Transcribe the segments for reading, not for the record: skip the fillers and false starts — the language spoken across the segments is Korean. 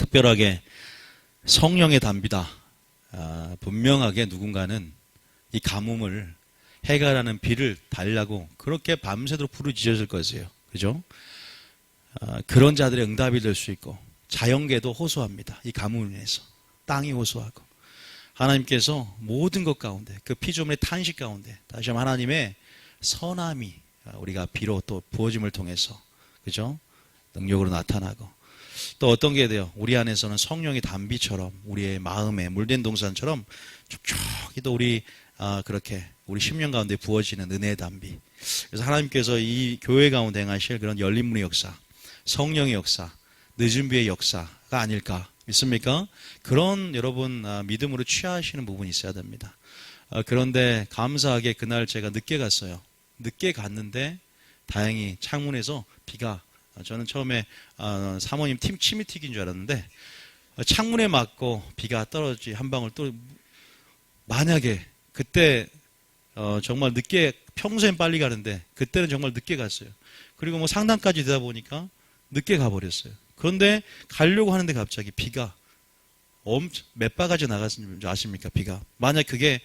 특별하게 성령의 단비다. 분명하게 누군가는 이 가뭄을 해가라는 비를 달라고 그렇게 밤새도록 부르짖었을 것이에요. 그죠? 그런 자들의 응답이 될 수 있고 자연계도 호소합니다. 이 가뭄을 인해서 땅이 호소하고 하나님께서 모든 것 가운데 그 피조물의 탄식 가운데 다시 한번 하나님의 선함이 우리가 비로 또 부어짐을 통해서 그죠? 능력으로 나타나고 또 어떤 게 돼요? 우리 안에서는 성령의 단비처럼 우리의 마음에 물된 동산처럼 촉촉히 또 우리 그렇게 우리 심령 가운데 부어지는 은혜의 단비. 그래서 하나님께서 이 교회 가운데 행하실 그런 열린 문의 역사, 성령의 역사, 늦은 비의 역사가 아닐까 믿습니까? 그런 여러분 믿음으로 취하시는 부분이 있어야 됩니다. 그런데 감사하게 그날 제가 늦게 갔어요. 늦게 갔는데 다행히 창문에서 비가 저는 처음에 사모님 침이 튀긴 줄 알았는데 창문에 맞고 비가 떨어지 한 방울 또 만약에 그때 정말 늦게 평소엔 빨리 가는데 그때는 정말 늦게 갔어요. 그리고 뭐 상담까지 되다 보니까 늦게 가버렸어요. 그런데 가려고 하는데 갑자기 비가 몇 바가지 나갔는지 아십니까? 비가 만약 그게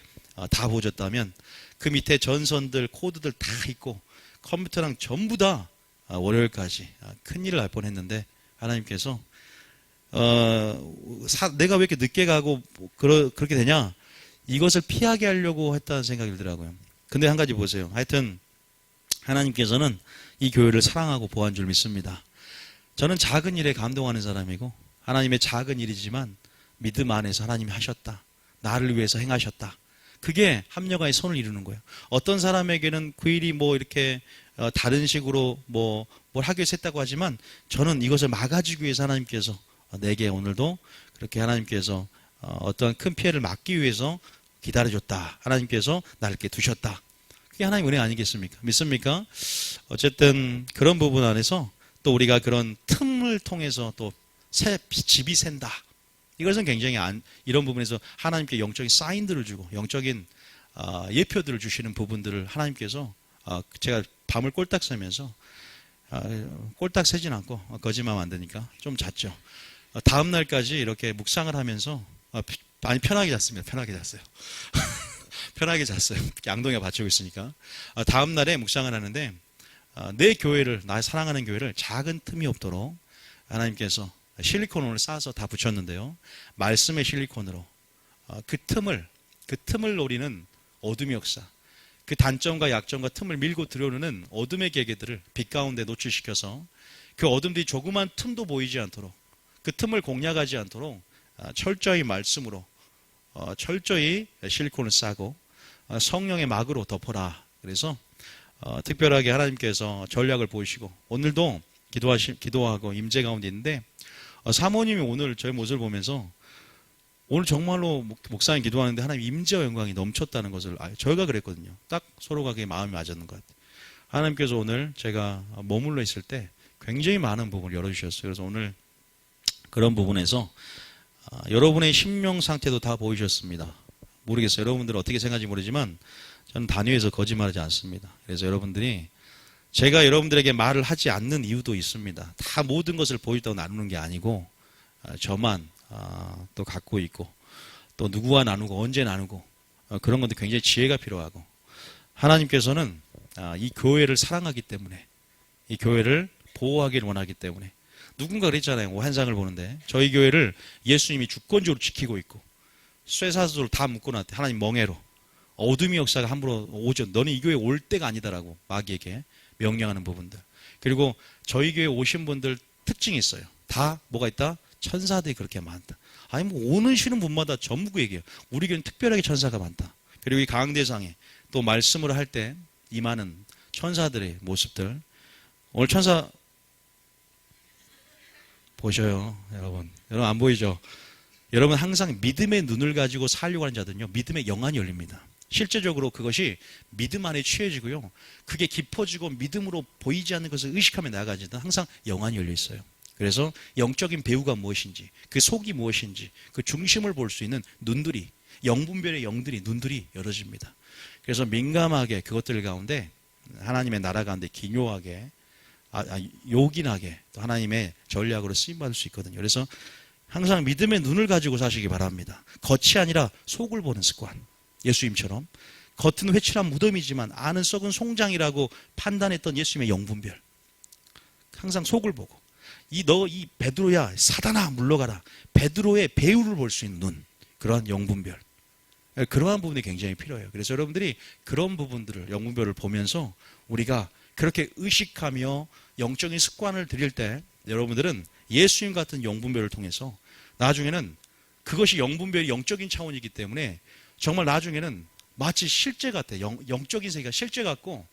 다 보졌다면 그 밑에 전선들 코드들 다 있고 컴퓨터랑 전부 다 월요일까지 큰일을 날 뻔했는데 하나님께서 내가 왜 이렇게 늦게 가고 그렇게 되냐 이것을 피하게 하려고 했다는 생각이 들더라고요. 근데 한 가지 보세요. 하여튼 하나님께서는 이 교회를 사랑하고 보호한 줄 믿습니다. 저는 작은 일에 감동하는 사람이고 하나님의 작은 일이지만 믿음 안에서 하나님이 하셨다. 나를 위해서 행하셨다. 그게 합력하의 선을 이루는 거예요. 어떤 사람에게는 그 일이 뭐 이렇게 다른 식으로 뭘 하기 위해서 했다고 하지만 저는 이것을 막아주기 위해서 하나님께서 내게 오늘도 그렇게 하나님께서 어떤 큰 피해를 막기 위해서 기다려줬다. 하나님께서 나를 이렇게 두셨다. 그게 하나님의 은혜 아니겠습니까? 믿습니까? 어쨌든 그런 부분 안에서 또 우리가 그런 틈을 통해서 또 집이 샌다. 이것은 굉장히 이런 부분에서 하나님께 영적인 사인들을 주고 영적인 예표들을 주시는 부분들을 하나님께서 제가 밤을 꼴딱 새면서 꼴딱 새진 않고 거짓말 안 되니까 좀 잤죠. 다음 날까지 이렇게 묵상을 하면서 많이 편하게 잤습니다. 편하게 잤어요. 편하게 잤어요. 양동이가 받치고 있으니까. 다음 날에 묵상을 하는데 내 교회를 나 사랑하는 교회를 작은 틈이 없도록 하나님께서 실리콘을 싸서 다 붙였는데요. 말씀의 실리콘으로 그 틈을 노리는 어둠의 역사, 그 단점과 약점과 틈을 밀고 들여오는 어둠의 계계들을 빛 가운데 노출시켜서 그 어둠들이 조그만 틈도 보이지 않도록 그 틈을 공략하지 않도록 철저히 말씀으로 철저히 실리콘을 싸고 성령의 막으로 덮어라. 그래서 특별하게 하나님께서 전략을 보이시고 오늘도 기도하고 임재 가운데 있는데 사모님이 오늘 저의 모습을 보면서 오늘 정말로 목사님 기도하는데 하나님 임재와 영광이 넘쳤다는 것을 저희가 그랬거든요. 딱 서로가 그게 마음이 맞았는 것 같아요. 하나님께서 오늘 제가 머물러 있을 때 굉장히 많은 부분을 열어주셨어요. 그래서 오늘 그런 부분에서 여러분의 심령 상태도 다 보이셨습니다. 모르겠어요. 여러분들 어떻게 생각하는지 모르지만 저는 단위에서 거짓말하지 않습니다. 그래서 여러분들이 제가 여러분들에게 말을 하지 않는 이유도 있습니다. 다 모든 것을 보여줬다고 나누는 게 아니고 저만 또 갖고 있고 또 누구와 나누고 언제 나누고 그런 건데 굉장히 지혜가 필요하고 하나님께서는 이 교회를 사랑하기 때문에 이 교회를 보호하기를 원하기 때문에 누군가 그랬잖아요. 환상을 보는데 저희 교회를 예수님이 주권적으로 지키고 있고 쇠사슬로 다 묶어놨대. 하나님 멍해로 어둠의 역사가 함부로 오죠. 너는 이 교회에 올 때가 아니다라고 마귀에게 명령하는 부분들. 그리고 저희 교회에 오신 분들 특징이 있어요. 다 뭐가 있다? 천사들이 그렇게 많다. 아니 뭐 오는 쉬는 분마다 전부 그 얘기예요. 우리 교회는 특별하게 천사가 많다. 그리고 이 강대상에 또 말씀을 할 때 임하는 천사들의 모습들. 오늘 천사 보셔요, 여러분. 여러분 안 보이죠? 여러분 항상 믿음의 눈을 가지고 살려고 하는 자들은요, 믿음의 영안이 열립니다. 실제적으로 그것이 믿음 안에 취해지고요. 그게 깊어지고 믿음으로 보이지 않는 것을 의식하며 나아가지 항상 영안이 열려 있어요. 그래서 영적인 배우가 무엇인지, 그 속이 무엇인지, 그 중심을 볼 수 있는 눈들이, 영분별의 영들이, 눈들이 열어집니다. 그래서 민감하게 그것들 가운데 하나님의 나라 가운데 기묘하게, 요긴하게 또 하나님의 전략으로 쓰임받을 수 있거든요. 그래서 항상 믿음의 눈을 가지고 사시기 바랍니다. 겉이 아니라 속을 보는 습관. 예수님처럼. 겉은 회칠한 무덤이지만 안은 썩은 송장이라고 판단했던 예수님의 영분별. 항상 속을 보고. 이 베드로야, 사단아 물러가라. 베드로의 배후를 볼 수 있는 눈. 그러한 영분별. 그러한 부분이 굉장히 필요해요. 그래서 여러분들이 그런 부분들을, 영분별을 보면서 우리가 그렇게 의식하며 영적인 습관을 들일 때 여러분들은 예수님 같은 영분별을 통해서 나중에는 그것이 영분별이 영적인 차원이기 때문에 정말 나중에는 마치 실제 같아. 영적인 세계가 실제 같고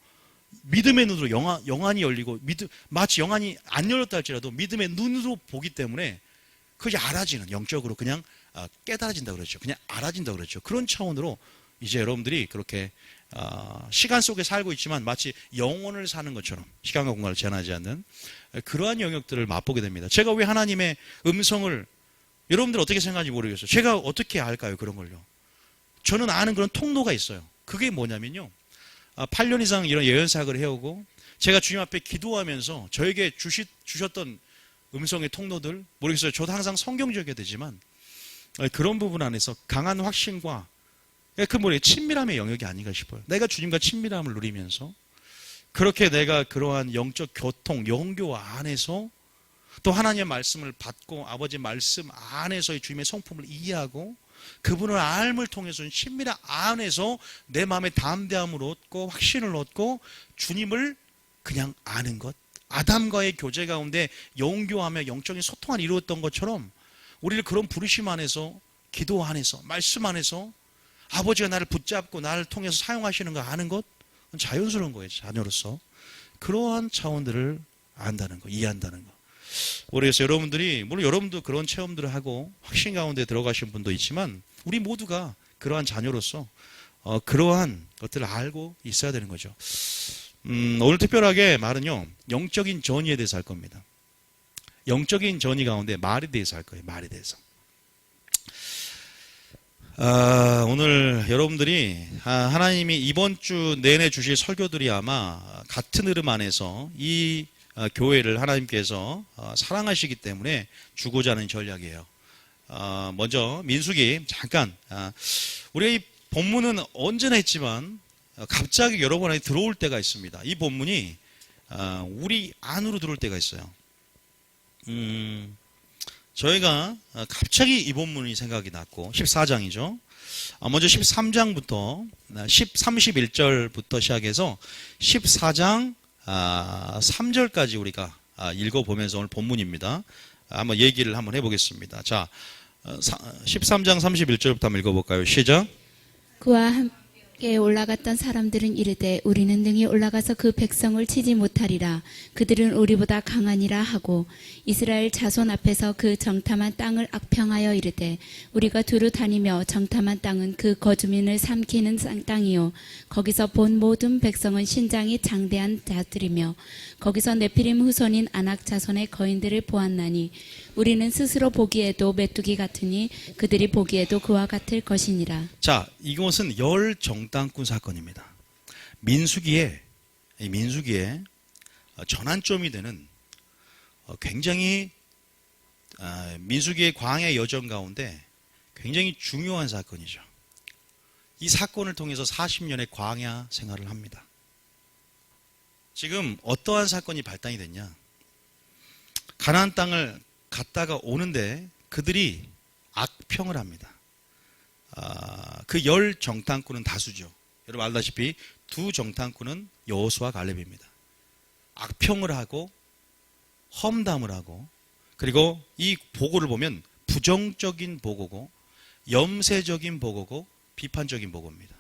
믿음의 눈으로 영안이 열리고 마치 영안이 안 열렸다 할지라도 믿음의 눈으로 보기 때문에 그게 알아지는, 영적으로 그냥 깨달아진다 그러죠. 그냥 알아진다 그러죠. 그런 차원으로 이제 여러분들이 그렇게 시간 속에 살고 있지만 마치 영혼을 사는 것처럼 시간과 공간을 제한하지 않는 그러한 영역들을 맛보게 됩니다. 제가 왜 하나님의 음성을, 여러분들 어떻게 생각하는지 모르겠어요. 제가 어떻게 알까요? 그런 걸요. 저는 아는 그런 통로가 있어요. 그게 뭐냐면요, 8년 이상 이런 예언사역을 해오고 제가 주님 앞에 기도하면서 저에게 주셨던 음성의 통로들, 모르겠어요. 저도 항상 성경적이어야 되지만 그런 부분 안에서 강한 확신과 친밀함의 영역이 아닌가 싶어요. 내가 주님과 친밀함을 누리면서 그렇게 내가 그러한 영적 교통, 영교 안에서 또 하나님의 말씀을 받고 아버지 말씀 안에서의 주님의 성품을 이해하고 그분을 알을 통해서 친밀한 안에서 내 마음의 담대함을 얻고 확신을 얻고 주님을 그냥 아는 것, 아담과의 교제 가운데 영교하며 영적인 소통을 이루었던 것처럼 우리를 그런 부르심 안에서, 기도 안에서, 말씀 안에서 아버지가 나를 붙잡고 나를 통해서 사용하시는 거 아는 것, 자연스러운 거예요. 자녀로서 그러한 차원들을 안다는 거, 이해한다는 거. 모르겠어요. 여러분들이, 물론 여러분도 그런 체험들을 하고 확신 가운데 들어가신 분도 있지만 우리 모두가 그러한 자녀로서 그러한 것들을 알고 있어야 되는 거죠. 오늘 특별하게 말은요, 영적인 전의에 대해서 할 겁니다. 영적인 전의 가운데 말에 대해서 할 거예요. 말에 대해서. 오늘 여러분들이 하나님이 이번 주 내내 주실 설교들이 아마 같은 흐름 안에서 이 교회를 하나님께서 사랑하시기 때문에 주고자 하는 전략이에요. 먼저 민수기 잠깐, 우리가 이 본문은 언제나 했지만 갑자기 여러 번 들어올 때가 있습니다. 이 본문이 우리 안으로 들어올 때가 있어요. 저희가 갑자기 이 본문이 생각이 났고 14장이죠. 먼저 13장부터 31절부터 시작해서 14장 3절까지 우리가 읽어보면서 오늘 본문입니다. 한번 얘기를 한번 해보겠습니다. 자, 13장 31절부터 한번 읽어볼까요? 시작. 그와 함께 올라갔던 사람들은 이르되 우리는 능히 올라가서 그 백성을 치지 못하리라. 그들은 우리보다 강하니라 하고 이스라엘 자손 앞에서 그 정탐한 땅을 악평하여 이르되 우리가 두루 다니며 정탐한 땅은 그 거주민을 삼키는 땅이요 거기서 본 모든 백성은 신장이 장대한 자들이며 거기서 네피림 후손인 아낙 자손의 거인들을 보았나니 우리는 스스로 보기에도 메뚜기 같으니 그들이 보기에도 그와 같을 것이니라. 자, 이것은 열 정탐꾼 사건입니다. 민수기에 전환점이 되는 굉장히 민수기의 광야 여정 가운데 굉장히 중요한 사건이죠. 이 사건을 통해서 40년의 광야 생활을 합니다. 지금 어떠한 사건이 발단이 됐냐? 가나안 땅을 갔다가 오는데 그들이 악평을 합니다. 그 열 정탐꾼은 다수죠. 여러분 알다시피 두 정탐꾼은 여호수아 갈렙입니다. 악평을 하고 험담을 하고, 그리고 이 보고를 보면 부정적인 보고고 염세적인 보고고 비판적인 보고입니다.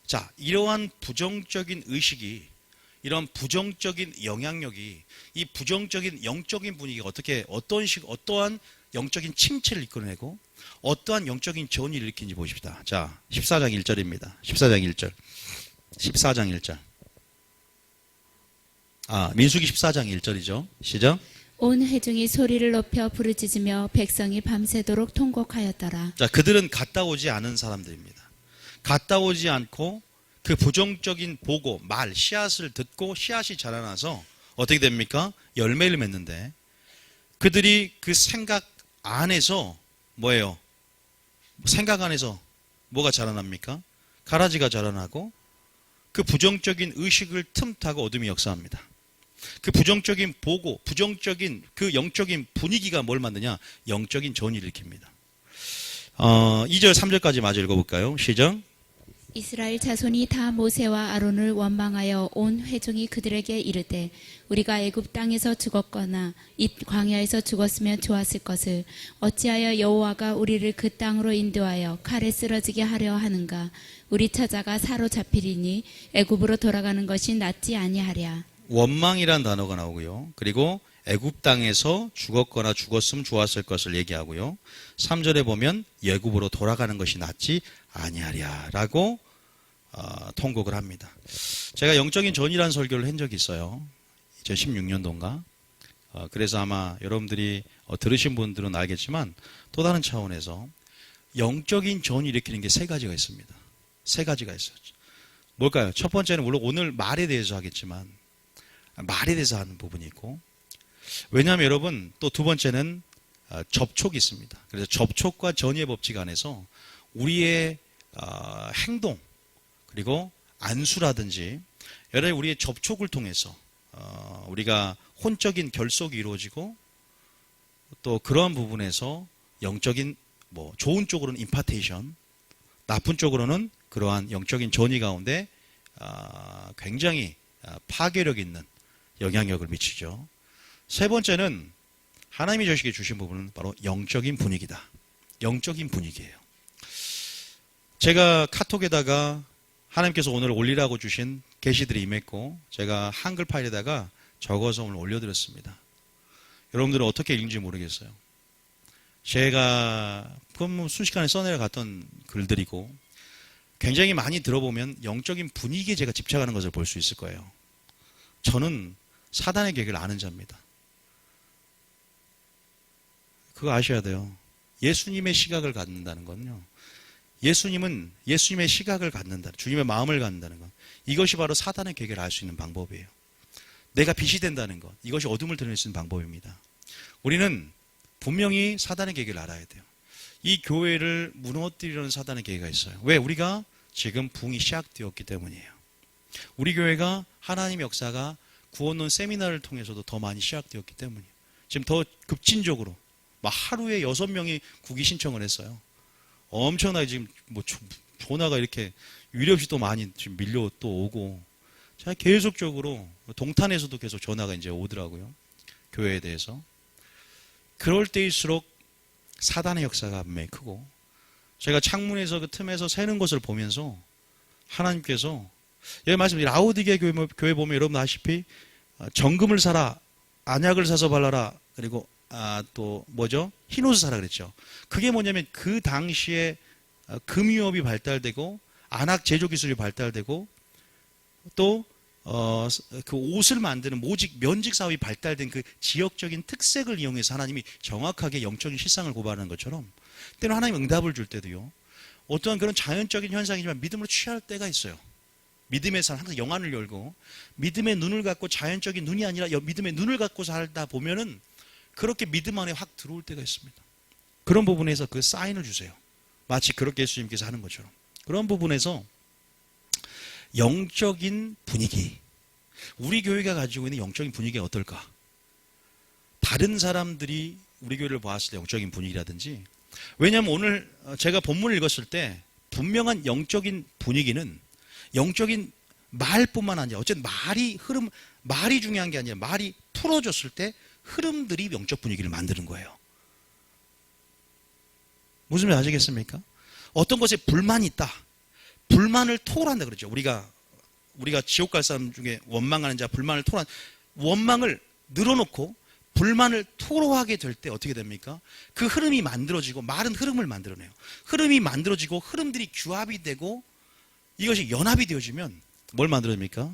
자, 이러한 부정적인 의식이, 이런 부정적인 영향력이 이 부정적인 영적인 분위기가 어떠한 영적인 침체를 이끌어내고 어떠한 영적인 전이를 일으키는지 보십시다. 자, 14장 1절입니다. 14장 1절. 14장 1절. 민수기 14장 1절이죠. 시작. 온 회중이 소리를 높여 부르짖으며 백성이 밤새도록 통곡하였더라. 자, 그들은 갔다 오지 않은 사람들입니다. 갔다 오지 않고 그 부정적인 보고, 말, 씨앗을 듣고 씨앗이 자라나서 어떻게 됩니까? 열매를 맺는데 그들이 그 생각 안에서 뭐예요? 생각 안에서 뭐가 자라납니까? 가라지가 자라나고 그 부정적인 의식을 틈타고 어둠이 역사합니다. 그 부정적인 보고, 부정적인 그 영적인 분위기가 뭘 만드냐? 영적인 전이를 일으킵니다. 2절, 3절까지 마저 읽어볼까요? 시작. 이스라엘 자손이 다 모세와 아론을 원망하여 온 회중이 그들에게 이르되 우리가 애굽 땅에서 죽었거나 이 광야에서 죽었으면 좋았을 것을 어찌하여 여호와가 우리를 그 땅으로 인도하여 칼에 쓰러지게 하려 하는가? 우리 처자가 사로잡히리니 애굽으로 돌아가는 것이 낫지 아니하랴. 원망이란 단어가 나오고요. 그리고 애굽 땅에서 죽었거나 죽었으면 좋았을 것을 얘기하고요. 3절에 보면 애굽으로 돌아가는 것이 낫지 아니하랴라고 통곡을 합니다. 제가 영적인 전이라는 설교를 한 적이 있어요. 2016년도인가. 그래서 아마 여러분들이 들으신 분들은 알겠지만 또 다른 차원에서 영적인 전이 일으키는 게 세 가지가 있습니다. 세 가지가 있어요. 뭘까요? 첫 번째는 물론 오늘 말에 대해서 하겠지만 말에 대해서 하는 부분이 있고, 왜냐하면 여러분 또 두 번째는 접촉이 있습니다. 그래서 접촉과 전이의 법칙 안에서 우리의 행동 그리고 안수라든지 여러 우리의 접촉을 통해서 우리가 혼적인 결속이 이루어지고 또 그러한 부분에서 영적인 좋은 쪽으로는 임파테이션, 나쁜 쪽으로는 그러한 영적인 전이 가운데 굉장히 파괴력 있는 영향력을 미치죠. 세 번째는 하나님이 저에게 주신 부분은 바로 영적인 분위기다. 영적인 분위기예요. 제가 카톡에다가 하나님께서 오늘 올리라고 주신 게시들이 임했고 제가 한글 파일에다가 적어서 오늘 올려드렸습니다. 여러분들은 어떻게 읽는지 모르겠어요. 제가 순식간에 써내려갔던 글들이고 굉장히 많이 들어보면 영적인 분위기에 제가 집착하는 것을 볼 수 있을 거예요. 저는 사단의 계획을 아는 자입니다. 그거 아셔야 돼요. 예수님의 시각을 갖는다는 건요. 예수님은 예수님의 시각을 갖는다. 주님의 마음을 갖는다는 것. 이것이 바로 사단의 계획을 알 수 있는 방법이에요. 내가 빛이 된다는 것. 이것이 어둠을 드러낼 수 있는 방법입니다. 우리는 분명히 사단의 계획을 알아야 돼요. 이 교회를 무너뜨리려는 사단의 계획이 있어요. 왜? 우리가 지금 붕이 시작되었기 때문이에요. 우리 교회가 하나님의 역사가 구원론 세미나를 통해서도 더 많이 시작되었기 때문이에요. 지금 더 급진적으로 막 하루에 6명이 구기 신청을 했어요. 엄청나게 지금 전화가 이렇게 유례 없이 또 많이 지금 밀려 또 오고, 제가 계속적으로 동탄에서도 계속 전화가 이제 오더라고요. 교회에 대해서. 그럴 때일수록 사단의 역사가 분명히 크고, 제가 창문에서 그 틈에서 새는 것을 보면서 하나님께서 여기 말씀 라오디게 교회 보면 여러분 아시피 정금을 사라, 안약을 사서 발라라, 그리고 또 뭐죠? 흰옷을 사라 그랬죠. 그게 뭐냐면 그 당시에 금유업이 발달되고 안악 제조 기술이 발달되고 또 그 옷을 만드는 면직 사업이 발달된 그 지역적인 특색을 이용해서 하나님이 정확하게 영적인 실상을 고발하는 것처럼 때로는 하나님 응답을 줄 때도요. 어떠한 그런 자연적인 현상이지만 믿음으로 취할 때가 있어요. 믿음의 삶, 항상 영안을 열고 믿음의 눈을 갖고 자연적인 눈이 아니라 믿음의 눈을 갖고 살다 보면은 그렇게 믿음 안에 확 들어올 때가 있습니다. 그런 부분에서 그 사인을 주세요. 마치 그렇게 예수님께서 하는 것처럼. 그런 부분에서 영적인 분위기, 우리 교회가 가지고 있는 영적인 분위기가 어떨까? 다른 사람들이 우리 교회를 보았을 때 영적인 분위기라든지, 왜냐하면 오늘 제가 본문을 읽었을 때 분명한 영적인 분위기는 영적인 말뿐만 아니라 어쨌든 말이 중요한 게 아니라 말이 풀어졌을 때 흐름들이 영적 분위기를 만드는 거예요. 무슨 말 아시겠습니까? 어떤 것에 불만이 있다. 불만을 토로한다 그러죠. 우리가 지옥 갈 사람 중에 원망하는 자, 불만을 토로한, 원망을 늘어놓고 불만을 토로하게 될 때 어떻게 됩니까? 그 흐름이 만들어지고, 말은 흐름을 만들어내요. 흐름이 만들어지고 흐름들이 규합이 되고 이것이 연합이 되어지면 뭘 만들어집니까?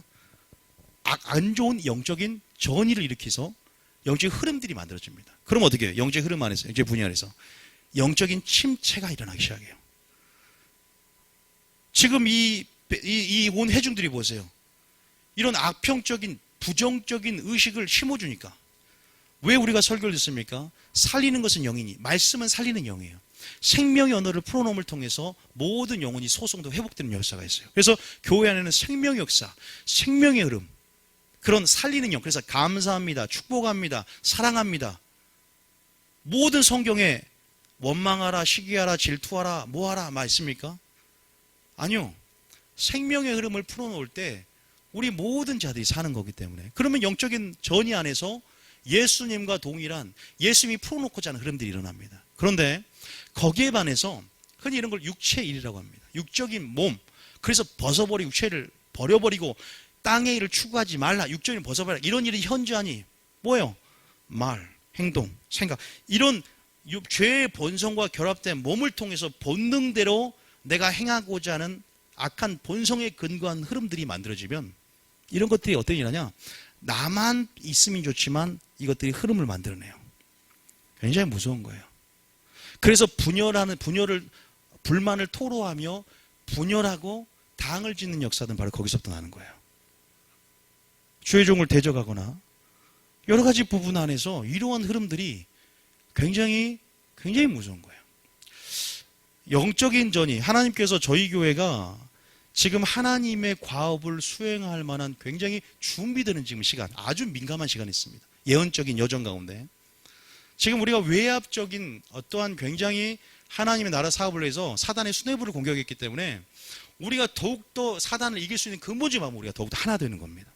안 좋은 영적인 전이를 일으켜서 영적인 흐름들이 만들어집니다. 그럼 어떻게 해요? 영적인 흐름 안에서, 영적인 분야 안에서 영적인 침체가 일어나기 시작해요. 지금 이 온 회중들이 보세요. 이런 악평적인 부정적인 의식을 심어주니까 왜 우리가 설교를 듣습니까? 살리는 것은 영이니 말씀은 살리는 영이에요. 생명의 언어를 풀어놓음을 통해서 모든 영혼이 소송도 회복되는 역사가 있어요. 그래서 교회 안에는 생명의 역사, 생명의 흐름, 그런 살리는 영. 그래서 감사합니다, 축복합니다, 사랑합니다. 모든 성경에 원망하라, 시기하라, 질투하라, 뭐하라 말 있습니까? 아니요. 생명의 흐름을 풀어놓을 때 우리 모든 자들이 사는 거기 때문에. 그러면 영적인 전이 안에서 예수님과 동일한 예수님이 풀어놓고자 하는 흐름들이 일어납니다. 그런데 거기에 반해서 흔히 이런 걸 육체의 일이라고 합니다. 육적인 몸. 그래서 벗어버리고 육체를 버려버리고 땅의 일을 추구하지 말라. 육적인 일을 벗어버려라. 이런 일이 현저하니 뭐예요? 말, 행동, 생각. 이런 죄의 본성과 결합된 몸을 통해서 본능대로 내가 행하고자 하는 악한 본성에 근거한 흐름들이 만들어지면 이런 것들이 어떤 일이냐? 나만 있으면 좋지만 이것들이 흐름을 만들어내요. 굉장히 무서운 거예요. 그래서 불만을 토로하며 분열하고 당을 짓는 역사는 바로 거기서부터 나는 거예요. 주의 종을 대적하거나 여러 가지 부분 안에서 이러한 흐름들이 굉장히 무서운 거예요. 영적인 전이 하나님께서 저희 교회가 지금 하나님의 과업을 수행할 만한 굉장히 준비되는 지금 시간, 아주 민감한 시간이 있습니다. 예언적인 여정 가운데 지금 우리가 외압적인 어떠한 굉장히 하나님의 나라 사업을 위해서 사단의 수뇌부를 공격했기 때문에 우리가 더욱더 사단을 이길 수 있는 근본적인 방법은 우리가 더욱더 하나 되는 겁니다.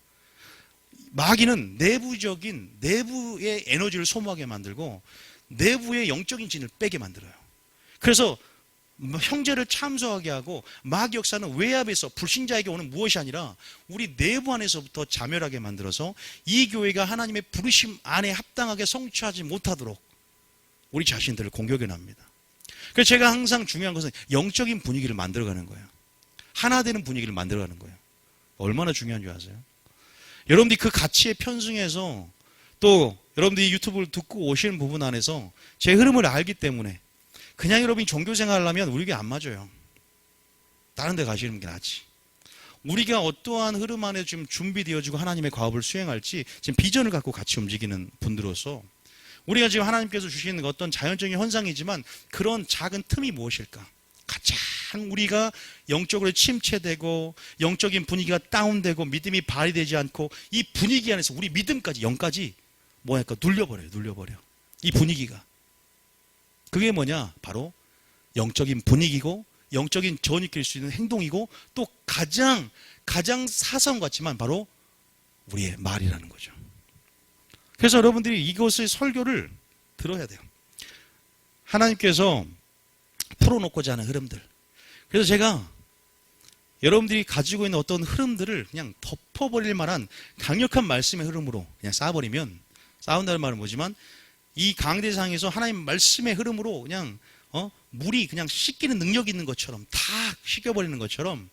마귀는 내부의 에너지를 소모하게 만들고 내부의 영적인 진을 빼게 만들어요. 그래서 형제를 참소하게 하고 마귀 역사는 외압에서 불신자에게 오는 무엇이 아니라 우리 내부 안에서부터 자멸하게 만들어서 이 교회가 하나님의 부르심 안에 합당하게 성취하지 못하도록 우리 자신들을 공격해 납니다. 그래서 제가 항상 중요한 것은 영적인 분위기를 만들어가는 거예요. 하나 되는 분위기를 만들어가는 거예요. 얼마나 중요한 줄 아세요? 여러분들이 그 가치에 편승해서 또 여러분들이 유튜브를 듣고 오시는 부분 안에서 제 흐름을 알기 때문에 그냥 여러분이 종교생활을 하면 우리에게 안 맞아요. 다른 데 가시는 게 낫지. 우리가 어떠한 흐름 안에 지금 준비되어지고 하나님의 과업을 수행할지 지금 비전을 갖고 같이 움직이는 분들로서 우리가 지금 하나님께서 주시는 어떤 자연적인 현상이지만 그런 작은 틈이 무엇일까? 가장 우리가 영적으로 침체되고 영적인 분위기가 다운되고 믿음이 발휘되지 않고 이 분위기 안에서 우리 믿음까지 영까지 뭐랄까 눌려버려. 이 분위기가. 그게 뭐냐? 바로 영적인 분위기고 영적인 전이 낄 수 있는 행동이고 또 가장 사소한 것 같지만 바로 우리의 말이라는 거죠. 그래서 여러분들이 이것의 설교를 들어야 돼요. 하나님께서 풀어놓고자 하는 흐름들. 그래서 제가 여러분들이 가지고 있는 어떤 흐름들을 그냥 덮어버릴 만한 강력한 말씀의 흐름으로 그냥 쌓아버리면, 쌓은다는 말은 뭐지만 이 강대상에서 하나님 말씀의 흐름으로 그냥 물이 그냥 씻기는 능력이 있는 것처럼 다 씻겨버리는 것처럼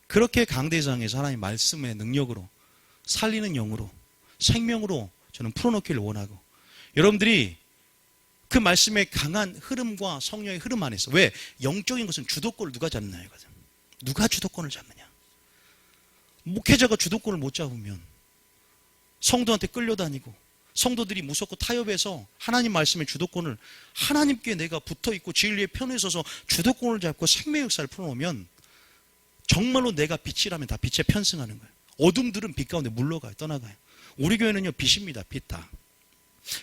그렇게 강대상에서 하나님 말씀의 능력으로 살리는 영으로 생명으로 저는 풀어놓기를 원하고 여러분들이 그 말씀의 강한 흐름과 성령의 흐름 안에서 왜? 영적인 것은 주도권을 누가 잡느냐 이거죠. 누가 주도권을 잡느냐. 목회자가 주도권을 못 잡으면 성도한테 끌려다니고 성도들이 무섭고 타협해서 하나님 말씀의 주도권을 하나님께 내가 붙어있고 진리의 편에 서서 주도권을 잡고 생명의 역사를 풀어놓으면 정말로 내가 빛이라면 다 빛에 편승하는 거예요. 어둠들은 빛 가운데 물러가요. 떠나가요. 우리 교회는요 빛입니다. 빛 다.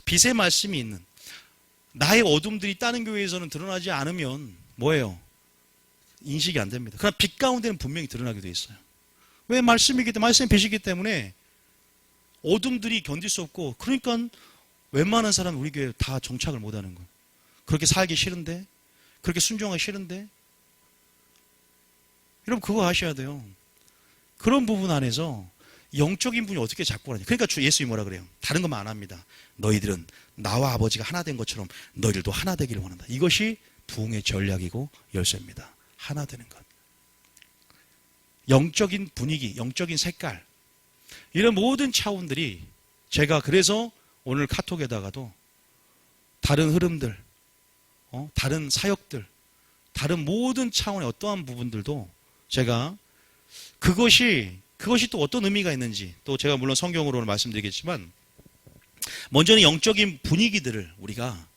빛의 말씀이 있는 나의 어둠들이 다른 교회에서는 드러나지 않으면 뭐예요? 인식이 안 됩니다. 그러나 빛 가운데는 분명히 드러나게 돼 있어요. 왜? 말씀이기 때문에, 말씀이 빛이기 때문에 어둠들이 견딜 수 없고 그러니까 웬만한 사람은 우리 교회에 다 정착을 못하는 거예요. 그렇게 살기 싫은데 그렇게 순종하기 싫은데 여러분 그거 아셔야 돼요. 그런 부분 안에서 영적인 분이 어떻게 잡고 가냐. 그러니까 예수님이 뭐라 그래요? 다른 것만 안 합니다. 너희들은 나와 아버지가 하나 된 것처럼 너희들도 하나 되기를 원한다. 이것이 부흥의 전략이고 열쇠입니다. 하나 되는 것. 영적인 분위기, 영적인 색깔 이런 모든 차원들이 제가 그래서 오늘 카톡에다가도 다른 흐름들, 다른 사역들, 다른 모든 차원의 어떠한 부분들도 제가 그것이 또 어떤 의미가 있는지 또 제가 물론 성경으로는 말씀드리겠지만 먼저는 영적인 분위기들을 우리가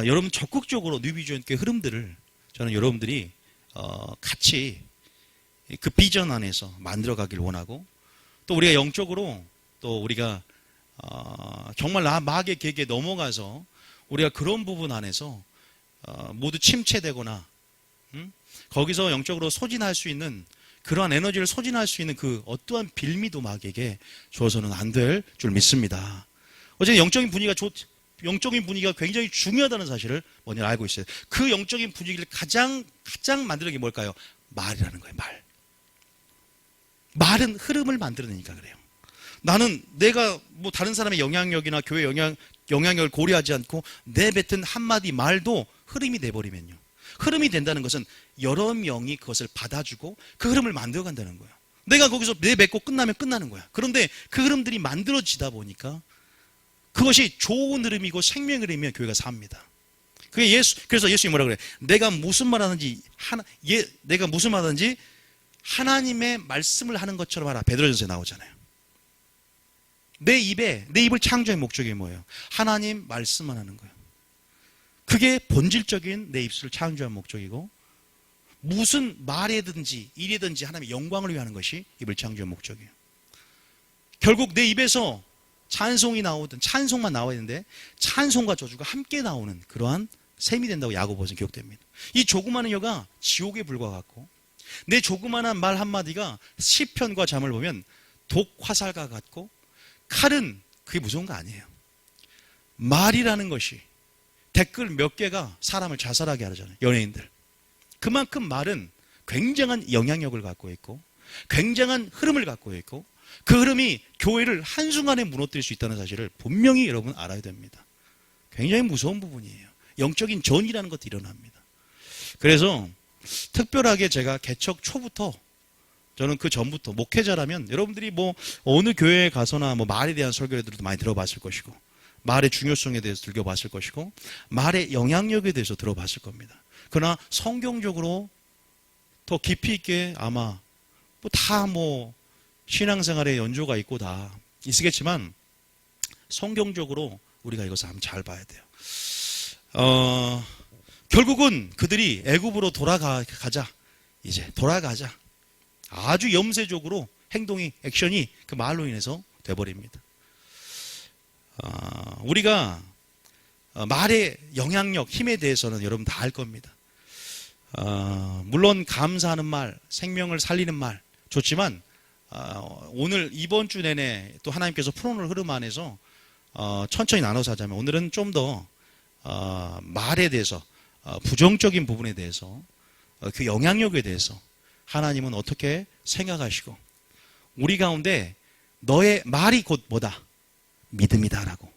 여러분 적극적으로 뉴비전교회 흐름들을 저는 여러분들이 같이 그 비전 안에서 만들어가길 원하고, 또 우리가 영적으로 또 우리가 정말 마귀의 계기에 넘어가서 우리가 그런 부분 안에서 모두 침체되거나 거기서 영적으로 소진할 수 있는 그러한 에너지를 소진할 수 있는 그 어떠한 빌미도 마귀에게 줘서는 안 될 줄 믿습니다. 어쨌든 영적인 분위기가 굉장히 중요하다는 사실을 먼저 알고 있어요. 그 영적인 분위기를 가장 만드는 게 뭘까요? 말이라는 거예요. 말은 흐름을 만들어내니까 그래요. 나는 내가 뭐 다른 사람의 영향력이나 교회 영향력을 고려하지 않고 내뱉은 한마디 말도 흐름이 돼버리면요. 흐름이 된다는 것은 여러 명이 그것을 받아주고 그 흐름을 만들어간다는 거예요. 내가 거기서 내뱉고 끝나면 끝나는 거야. 그런데 그 흐름들이 만들어지다 보니까 그것이 좋은 흐름이고 생명의 흐름이면 교회가 삽니다. 그래서 예수님이 뭐라 그래? 내가 무슨 말하는지 하나님의 말씀을 하는 것처럼 하라. 베드로전서에 나오잖아요. 내 입을 창조의 목적이 뭐예요? 하나님 말씀만 하는 거예요. 그게 본질적인 내 입술을 창조한 목적이고, 무슨 말이든지 일이든지 하나님의 영광을 위하는 것이 입을 창조한 목적이에요. 결국 내 입에서 찬송이 나오든 찬송만 나와야 되는데 찬송과 저주가 함께 나오는 그러한 셈이 된다고 야고보서는 기록됩니다. 이 조그마한 혀가 지옥에 불과같고, 내 조그마한 말 한마디가 시편과 잠을 보면 독화살과 같고, 칼은 그게 무서운 거 아니에요. 말이라는 것이 댓글 몇 개가 사람을 자살하게 하잖아요. 연예인들. 그만큼 말은 굉장한 영향력을 갖고 있고 굉장한 흐름을 갖고 있고, 그 흐름이 교회를 한순간에 무너뜨릴 수 있다는 사실을 분명히 여러분 알아야 됩니다. 굉장히 무서운 부분이에요. 영적인 전이라는 것도 일어납니다. 그래서 특별하게 제가 개척 초부터, 저는 그 전부터 목회자라면 여러분들이 뭐 어느 교회에 가서나 뭐 말에 대한 설교들도 많이 들어봤을 것이고, 말의 중요성에 대해서 들어봤을 것이고, 말의 영향력에 대해서 들어봤을 겁니다. 그러나 성경적으로 더 깊이 있게 아마 뭐 신앙생활에 연조가 있고 다 있겠지만, 성경적으로 우리가 이것을 한번 잘 봐야 돼요. 결국은 그들이 애굽으로 돌아가자. 아주 염세적으로 액션이 그 말로 인해서 돼버립니다. 우리가 말의 영향력, 힘에 대해서는 여러분 다 알 겁니다. 물론 감사하는 말, 생명을 살리는 말 좋지만, 오늘 이번 주 내내 또 하나님께서 풀어놓은 흐름 안에서 천천히 나눠서 하자면, 오늘은 좀 더 말에 대해서, 부정적인 부분에 대해서, 그 영향력에 대해서 하나님은 어떻게 생각하시고, 우리 가운데 너의 말이 곧 뭐다? 믿음이다라고.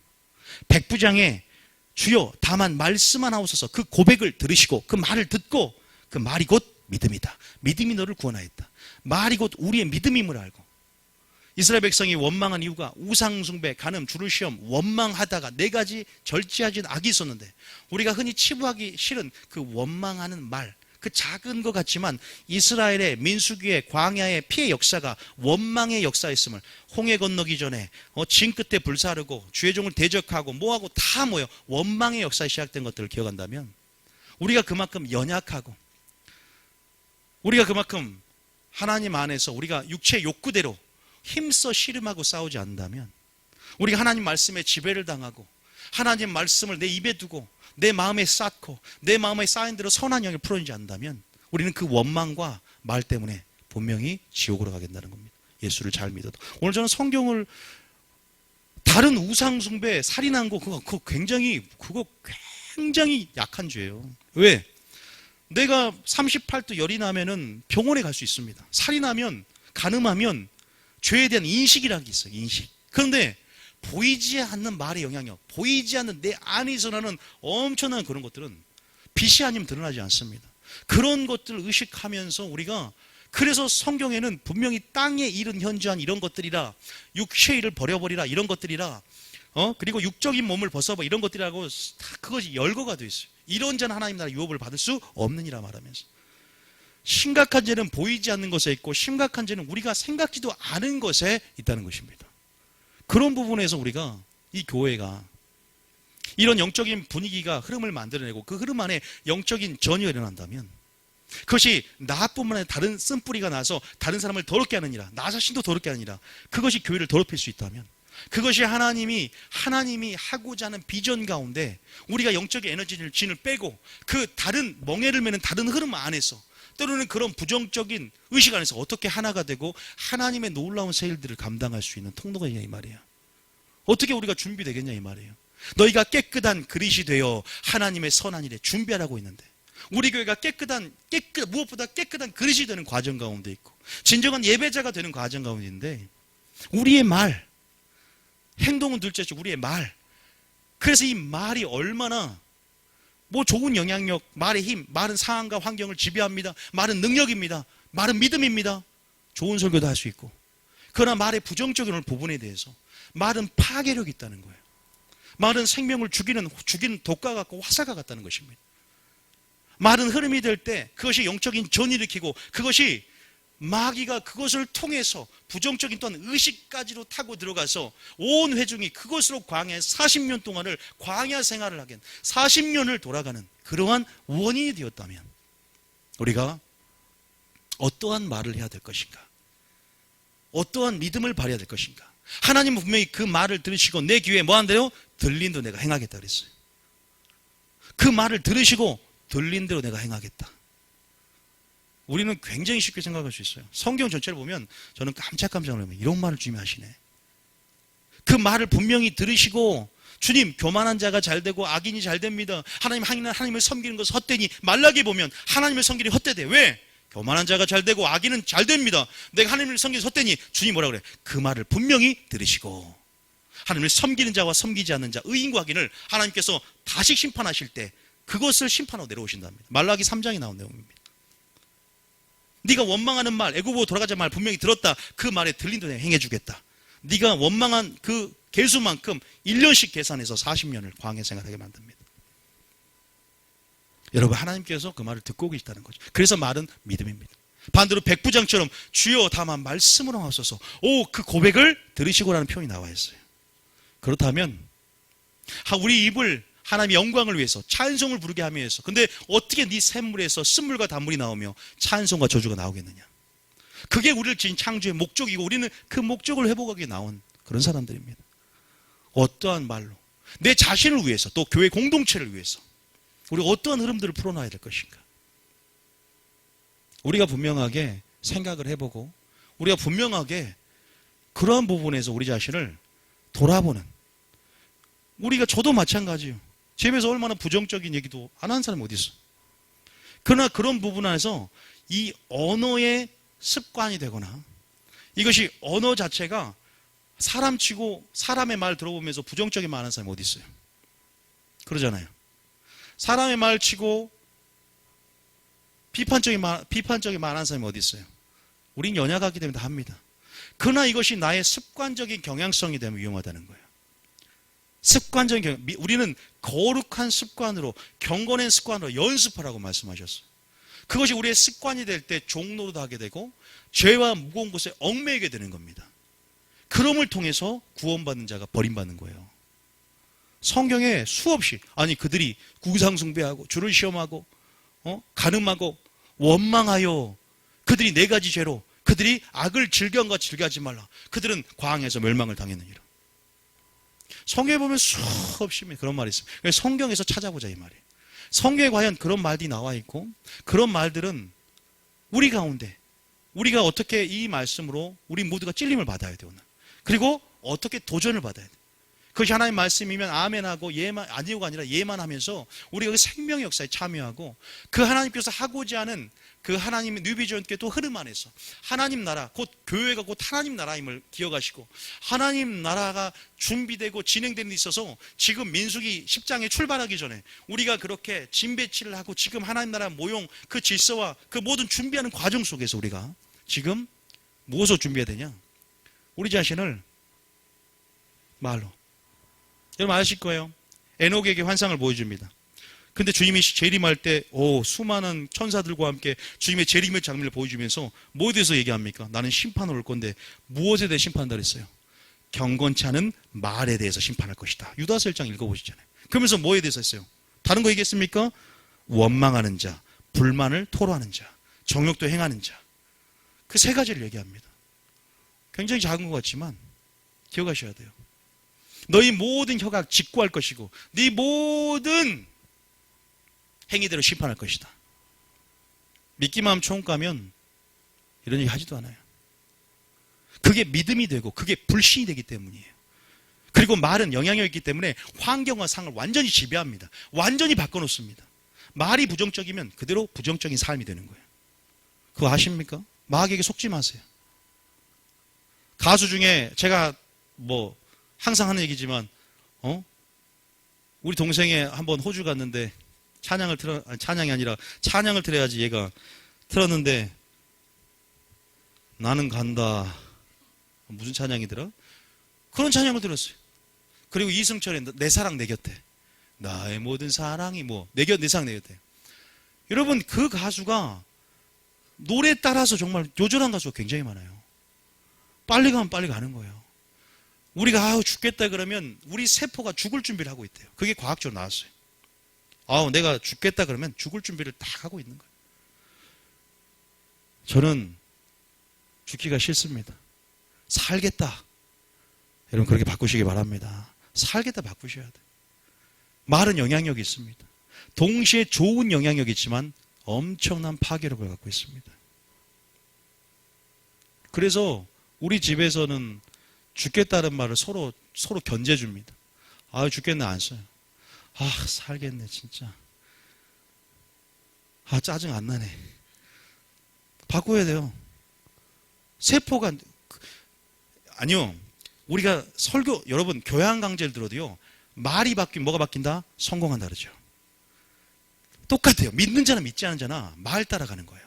백부장의 주여 다만 말씀만 하옵소서, 그 고백을 들으시고 그 말을 듣고, 그 말이 곧 믿음이다. 믿음이 너를 구원하였다. 말이 곧 우리의 믿음임을 알고. 이스라엘 백성이 원망한 이유가 우상 숭배, 간음, 주를 시험, 원망하다가 4가지 절제하지 악이 있었는데, 우리가 흔히 치부하기 싫은 그 원망하는 말, 그 작은 것 같지만 이스라엘의 민수기의 광야의 피해 역사가 원망의 역사였음을, 홍해 건너기 전에 진 끝에 불사르고 주의 종을 대적하고 뭐하고 다 모여 원망의 역사에 시작된 것들을 기억한다면, 우리가 그만큼 연약하고, 우리가 그만큼 하나님 안에서 우리가 육체의 욕구대로 힘써 씨름하고 싸우지 않는다면, 우리가 하나님 말씀에 지배를 당하고 하나님 말씀을 내 입에 두고 내 마음에 쌓고 내 마음에 쌓인 대로 선한 영을 풀어내지 않는다면, 우리는 그 원망과 말 때문에 분명히 지옥으로 가게 된다는 겁니다. 예수를 잘 믿어도. 오늘 저는 성경을, 다른 우상 숭배, 살인한 거 그거 굉장히 약한 죄예요. 왜? 내가 38도 열이 나면은 병원에 갈 수 있습니다. 살인하면, 간음하면 죄에 대한 인식이라는 게 있어요. 인식. 그런데 보이지 않는 말의 영향력, 보이지 않는 내 안에서 나는 엄청난 그런 것들은 빛이 아니면 드러나지 않습니다. 그런 것들을 의식하면서 우리가, 그래서 성경에는 분명히 땅에 이른 현저한 이런 것들이라, 육체의 일을 버려버리라 이런 것들이라, 그리고 육적인 몸을 벗어버 이런 것들이라고 다 그것이 열거가 되어 있어요. 이런 자는 하나님 나라 유업을 받을 수 없느니라 말하면서, 심각한 죄는 보이지 않는 것에 있고 심각한 죄는 우리가 생각지도 않은 것에 있다는 것입니다. 그런 부분에서 우리가 이 교회가 이런 영적인 분위기가 흐름을 만들어내고 그 흐름 안에 영적인 전이가 일어난다면 그것이 나뿐만 아니라 다른 쓴뿌리가 나서 다른 사람을 더럽게 하느니라, 나 자신도 더럽게 하느니라, 그것이 교회를 더럽힐 수 있다면, 그것이 하나님이 하고자 하는 비전 가운데 우리가 영적인 에너지를 진을 빼고 그 다른 멍에를 매는 다른 흐름 안에서 때로는 그런 부정적인 의식 안에서 어떻게 하나가 되고 하나님의 놀라운 새 일들을 감당할 수 있는 통로가 있냐 이 말이에요. 어떻게 우리가 준비되겠냐 이 말이에요. 너희가 깨끗한 그릇이 되어 하나님의 선한 일에 준비하라고 있는데 우리 교회가 무엇보다 깨끗한 그릇이 되는 과정 가운데 있고 진정한 예배자가 되는 과정 가운데 있는데 우리의 말, 행동은 둘째치 우리의 말, 그래서 이 말이 얼마나 좋은 영향력, 말의 힘, 말은 상황과 환경을 지배합니다. 말은 능력입니다. 말은 믿음입니다. 좋은 설교도 할 수 있고, 그러나 말의 부정적인 부분에 대해서 말은 파괴력이 있다는 거예요. 말은 생명을 죽이는 독과 같고 화살과 같다는 것입니다. 말은 흐름이 될 때 그것이 영적인 전을 일으키고 그것이 마귀가 그것을 통해서 부정적인 또한 의식까지로 타고 들어가서 온 회중이 그것으로 광야 40년 동안을 광야 생활을 하게 40년을 돌아가는 그러한 원인이 되었다면 우리가 어떠한 말을 해야 될 것인가? 어떠한 믿음을 발휘해야 될 것인가? 하나님은 분명히 그 말을 들으시고 내 귀에 뭐 한대요? 들린 대로 내가 행하겠다 그랬어요. 그 말을 들으시고 들린 대로 내가 행하겠다. 우리는 굉장히 쉽게 생각할 수 있어요. 성경 전체를 보면 저는 깜짝깜짝 놀라면 이런 말을 주님이 하시네. 그 말을 분명히 들으시고 주님 교만한 자가 잘 되고 악인이 잘 됩니다. 하나님을 섬기는 것은 헛되니 말라기 보면 하나님을 섬기니 헛되대. 왜? 교만한 자가 잘 되고 악인은 잘 됩니다. 내가 하나님을 섬기는 헛되니 주님 뭐라 그래? 그 말을 분명히 들으시고 하나님을 섬기는 자와 섬기지 않는 자 의인과 악인을 하나님께서 다시 심판하실 때 그것을 심판하고 내려오신답니다. 말라기 3장에 나온 내용입니다. 네가 원망하는 말, 애굽으로 돌아가자 말 분명히 들었다. 그 말에 들린 대로 행해주겠다. 네가 원망한 그 개수만큼 1년씩 계산해서 40년을 광야 생활하게 만듭니다. 여러분 하나님께서 그 말을 듣고 계시다는 거죠. 그래서 말은 믿음입니다. 반대로 백부장처럼 주여 다만 말씀으로 하소서. 그 고백을 들으시고라는 표현이 나와 있어요. 그렇다면 우리 입을 하나님의 영광을 위해서 찬송을 부르게 하기 위해서 근데 어떻게 네 샘물에서 쓴물과 단물이 나오며 찬송과 저주가 나오겠느냐? 그게 우리를 지은 창조의 목적이고 우리는 그 목적을 회복하기 위해 나온 그런 사람들입니다. 어떠한 말로 내 자신을 위해서 또 교회 공동체를 위해서 우리가 어떠한 흐름들을 풀어놔야 될 것인가? 우리가 분명하게 생각을 해보고 우리가 분명하게 그러한 부분에서 우리 자신을 돌아보는 저도 마찬가지예요. 집에서 얼마나 부정적인 얘기도 안 하는 사람이 어디 있어? 그러나 그런 부분 안에서 이 언어의 습관이 되거나 이것이 언어 자체가 사람치고 사람의 말 들어보면서 부정적인 말 하는 사람이 어디 있어요? 그러잖아요. 사람의 말 치고 비판적인 말 하는 사람이 어디 있어요? 우린 연약하기 때문에 다 합니다. 그러나 이것이 나의 습관적인 경향성이 되면 위험하다는 거예요. 우리는 거룩한 습관으로 경건한 습관으로 연습하라고 말씀하셨어요. 그것이 우리의 습관이 될 때 종로도 하게 되고 죄와 무거운 곳에 얽매이게 되는 겁니다. 그럼을 통해서 구원받는 자가 버림받는 거예요. 성경에 수없이 그들이 구상숭배하고 주를 시험하고 간음하고 원망하여 그들이 4가지 죄로 그들이 악을 즐겨한가 즐겨하지 말라. 그들은 광야에서 멸망을 당했느니라. 성경에 보면 수없이 그런 말이 있습니다. 그래서 성경에서 찾아보자 이 말이에요. 성경에 과연 그런 말이 나와 있고 그런 말들은 우리 가운데 우리가 어떻게 이 말씀으로 우리 모두가 찔림을 받아야 되나 그리고 어떻게 도전을 받아야 돼. 그것이 하나님의 말씀이면 아멘하고 아니고가 아니라 예만 하면서 우리가 그 생명의 역사에 참여하고 그 하나님께서 하고자 하는 그 하나님의 뉴비전께 또 흐름 안에서 하나님 나라 곧 교회가 곧 하나님 나라임을 기억하시고 하나님 나라가 준비되고 진행되는 데 있어서 지금 민수기 10장에 출발하기 전에 우리가 그렇게 진배치를 하고 지금 하나님 나라 모용 그 질서와 그 모든 준비하는 과정 속에서 우리가 지금 무엇을 준비해야 되냐? 우리 자신을 말로 여러분 아실 거예요. 에녹에게 환상을 보여줍니다. 근데 주님이 재림할 때 수많은 천사들과 함께 주님의 재림의 장면을 보여주면서 뭐에 대해서 얘기합니까? 나는 심판을 올 건데 무엇에 대해 심판한다 그랬어요? 경건치 않은 말에 대해서 심판할 것이다. 유다서 1장 읽어보시잖아요. 그러면서 뭐에 대해서 했어요? 다른 거 얘기했습니까? 원망하는 자, 불만을 토로하는 자, 정욕도 행하는 자. 그 세 가지를 얘기합니다. 굉장히 작은 것 같지만 기억하셔야 돼요. 너희 모든 혀가 직구할 것이고 네 모든 행위대로 심판할 것이다. 믿기만 하면 초음 가면 이런 얘기 하지도 않아요. 그게 믿음이 되고 그게 불신이 되기 때문이에요. 그리고 말은 영향력이 있기 때문에 환경과 상을 완전히 지배합니다. 완전히 바꿔놓습니다. 말이 부정적이면 그대로 부정적인 삶이 되는 거예요. 그거 아십니까? 마귀에게 속지 마세요. 가수 중에 제가 뭐 항상 하는 얘기지만 우리 동생이 한번 호주 갔는데 찬양이 아니라 찬양을 틀어야지 얘가 틀었는데 나는 간다. 무슨 찬양이더라? 그런 찬양을 들었어요. 그리고 이승철의 내 사랑 내 곁에 나의 모든 사랑이 내 사랑 내 곁에. 여러분 그 가수가 노래에 따라서 정말 요절한 가수가 굉장히 많아요. 빨리 가면 빨리 가는 거예요. 우리가 죽겠다 그러면 우리 세포가 죽을 준비를 하고 있대요. 그게 과학적으로 나왔어요. 내가 죽겠다 그러면 죽을 준비를 다 하고 있는 거예요. 저는 죽기가 싫습니다. 살겠다. 여러분 그렇게 바꾸시기 바랍니다. 살겠다 바꾸셔야 돼요. 말은 영향력이 있습니다. 동시에 좋은 영향력이 있지만 엄청난 파괴력을 갖고 있습니다. 그래서 우리 집에서는 죽겠다는 말을 서로 견제줍니다. 죽겠네 안 써요. 살겠네 진짜. 짜증 안 나네. 바꿔야 돼요. 세포가 아니요. 우리가 설교 여러분 교양 강좌를 들어도요. 말이 바뀌면 뭐가 바뀐다? 성공한다 그러죠. 똑같아요. 믿는 자나 믿지 않은 자나 말 따라가는 거예요.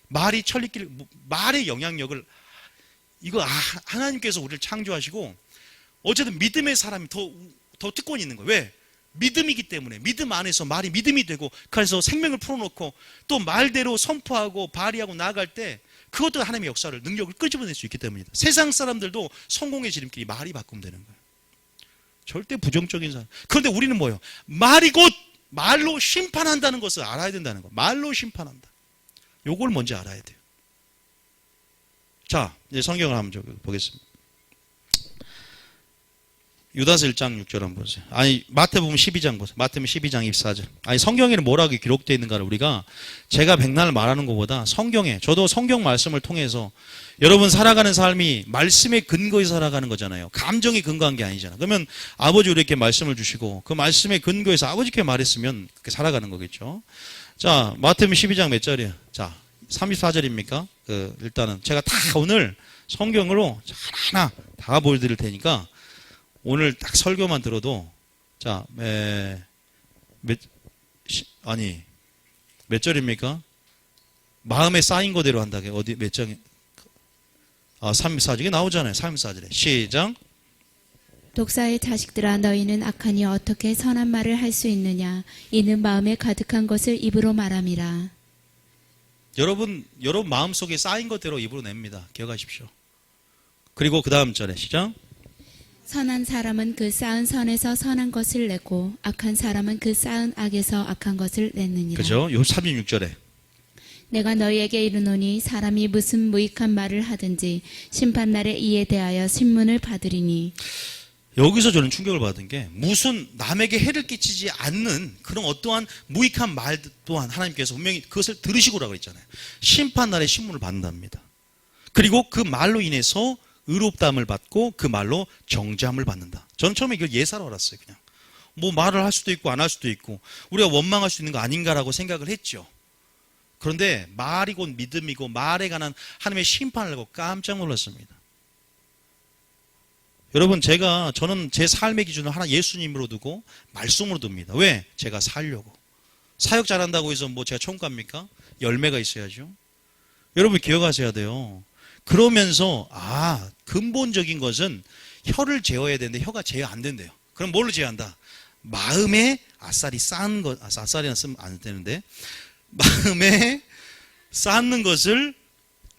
말이 천리길 말의 영향력을 이거 하나님께서 우리를 창조하시고 어쨌든 믿음의 사람이 더 특권이 있는 거예요. 왜? 믿음이기 때문에 믿음 안에서 말이 믿음이 되고 그래서 생명을 풀어놓고 또 말대로 선포하고 발휘하고 나아갈 때 그것도 하나님의 역사를 능력을 끄집어낼 수 있기 때문입니다. 세상 사람들도 성공의 지름길이 말이 바꾸면 되는 거예요. 절대 부정적인 사람. 그런데 우리는 뭐예요? 말이 곧 말로 심판한다는 것을 알아야 된다는 거. 말로 심판한다. 요걸 먼저 알아야 돼요. 자, 이제 성경을 한번 보겠습니다. 유다서 1장 6절 한번 보세요. 마태복음 12장 보세요. 마태복음 12장 24절. 성경에는 뭐라고 기록되어 있는가를 우리가 제가 백날 말하는 것보다 성경에, 저도 성경 말씀을 통해서 여러분 살아가는 삶이 말씀의 근거에 살아가는 거잖아요. 감정이 근거한 게 아니잖아. 그러면 아버지 우리에게 말씀을 주시고 그 말씀의 근거에서 아버지께 말했으면 그렇게 살아가는 거겠죠. 자, 마태복음 12장 몇 절이에요? 자, 34절입니까? 일단은 제가 다 오늘 성경으로 하나하나 다 보여드릴 테니까 오늘 딱 설교만 들어도 자, 몇 절입니까? 마음에 쌓인 거대로 한다. 어디 몇 장에? 34절에 나오잖아요. 34절에. 시작. 독사의 자식들아 너희는 악하니 어떻게 선한 말을 할 수 있느냐? 이는 마음에 가득한 것을 입으로 말함이라. 여러분 마음속에 쌓인 것대로 입으로 냅니다. 기억하십시오. 그리고 그 다음 절에 시작. 선한 사람은 그 쌓은 선에서 선한 것을 내고 악한 사람은 그 쌓은 악에서 악한 것을 냈느니라. 그죠? 요 36절에. 내가 너희에게 이르노니 사람이 무슨 무익한 말을 하든지 심판날에 이에 대하여 신문을 받으리니. 여기서 저는 충격을 받은 게 무슨 남에게 해를 끼치지 않는 그런 어떠한 무익한 말 또한 하나님께서 분명히 그것을 들으시고라고 했잖아요. 심판날에 신문을 받는답니다. 그리고 그 말로 인해서 의롭다함을 받고 그 말로 정죄함을 받는다. 저는 처음에 이걸 예사로 알았어요. 그냥 뭐 말을 할 수도 있고 안 할 수도 있고 우리가 원망할 수 있는 거 아닌가라고 생각을 했죠. 그런데 말이 곧 믿음이고 말에 관한 하나님의 심판을 알고 깜짝 놀랐습니다. 여러분 저는 제 삶의 기준을 하나 예수님으로 두고 말씀으로 둡니다. 왜? 제가 살려고. 사역 잘한다고 해서 뭐 제가 총괄입니까? 열매가 있어야죠. 여러분 기억하셔야 돼요. 그러면서 근본적인 것은 혀를 제어해야 되는데 혀가 제어 안 된대요. 그럼 뭘로 제어한다? 마음에 아싸리 쌓은 것, 아싸리는 쓰면 안 되는데 마음에 쌓는 것을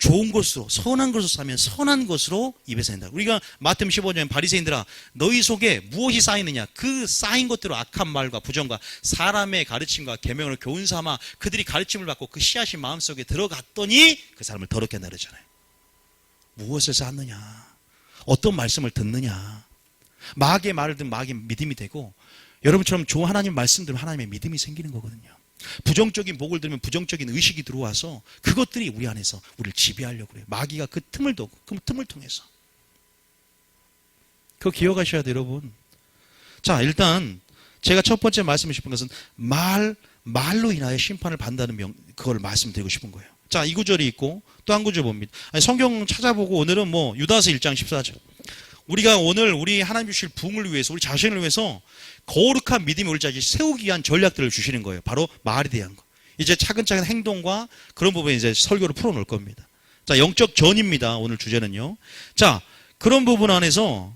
좋은 것으로 선한 것으로 사면 선한 것으로 입에서 낸다. 우리가 마태복음 15장에 바리새인들아 너희 속에 무엇이 쌓이느냐 그 쌓인 것대로 악한 말과 부정과 사람의 가르침과 계명을 교훈 삼아 그들이 가르침을 받고 그 씨앗이 마음속에 들어갔더니 그 사람을 더럽게 한다 그러잖아요. 무엇을 쌓느냐 어떤 말씀을 듣느냐 마귀의 말을 듣면 마귀의 믿음이 되고 여러분처럼 좋은 하나님 말씀 들으면 하나님의 믿음이 생기는 거거든요. 부정적인 복을 들으면 부정적인 의식이 들어와서 그것들이 우리 안에서 우리를 지배하려고 그래요. 마귀가 그 틈을 두고 그 틈을 통해서. 그거 기억하셔야 돼요, 여러분. 자, 일단 제가 첫 번째 말씀드리고 싶은 것은 말로 인하여 심판을 받는다는 그걸 말씀드리고 싶은 거예요. 자, 이 구절이 있고 또 한 구절 봅니다. 성경 찾아보고 오늘은 유다서 1장 14절. 우리가 오늘 우리 하나님 주실 부흥을 위해서 우리 자신을 위해서 거룩한 믿음이 우리 자신을 세우기 위한 전략들을 주시는 거예요. 바로 말에 대한 거. 이제 차근차근 행동과 그런 부분에 이제 설교를 풀어놓을 겁니다. 자, 영적 전입니다. 오늘 주제는요. 자, 그런 부분 안에서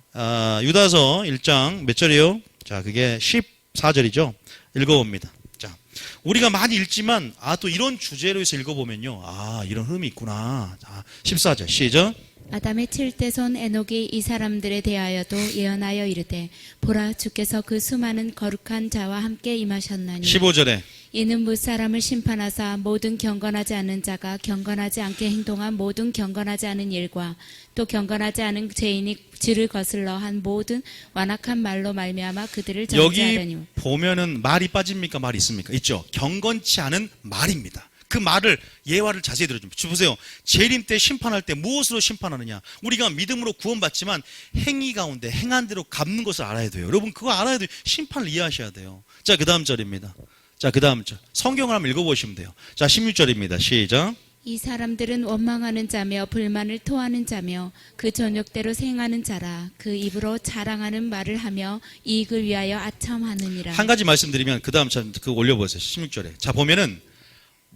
유다서 1장 몇 절이에요? 자, 그게 14절이죠. 읽어봅니다. 자, 우리가 많이 읽지만 또 이런 주제로 해서 읽어보면요. 이런 흐름이 있구나. 자, 14절 시작. 아담의 7대손 에녹이 이 사람들에 대하여도 예언하여 이르되 보라 주께서 그 수많은 거룩한 자와 함께 임하셨나니 15절에 이는 무사람을 심판하사 모든 경건하지 않은 자가 경건하지 않게 행동한 모든 경건하지 않은 일과 또 경건하지 않은 죄인이 죄를 거슬러 한 모든 완악한 말로 말미암아 그들을 정죄하려니. 여기 보면은 말이 빠집니까? 말이 있습니까? 있죠. 경건치 않은 말입니다. 그 말을 예화를 자세히 들어줍니다. 보세요. 재림 때 심판할 때 무엇으로 심판하느냐? 우리가 믿음으로 구원받지만 행위 가운데 행한 대로 갚는 것을 알아야 돼요. 여러분 그거 알아야 돼요. 심판을 이해하셔야 돼요. 자, 그 다음 절입니다. 자, 그 다음 절. 성경을 한번 읽어보시면 돼요. 자, 16절입니다. 시작. 이 사람들은 원망하는 자며 불만을 토하는 자며 그 전욕대로 생하는 자라. 그 입으로 자랑하는 말을 하며 이익을 위하여 아첨하느니라. 한 가지 말씀드리면 그 다음 절 그 올려보세요. 16절에. 자, 보면은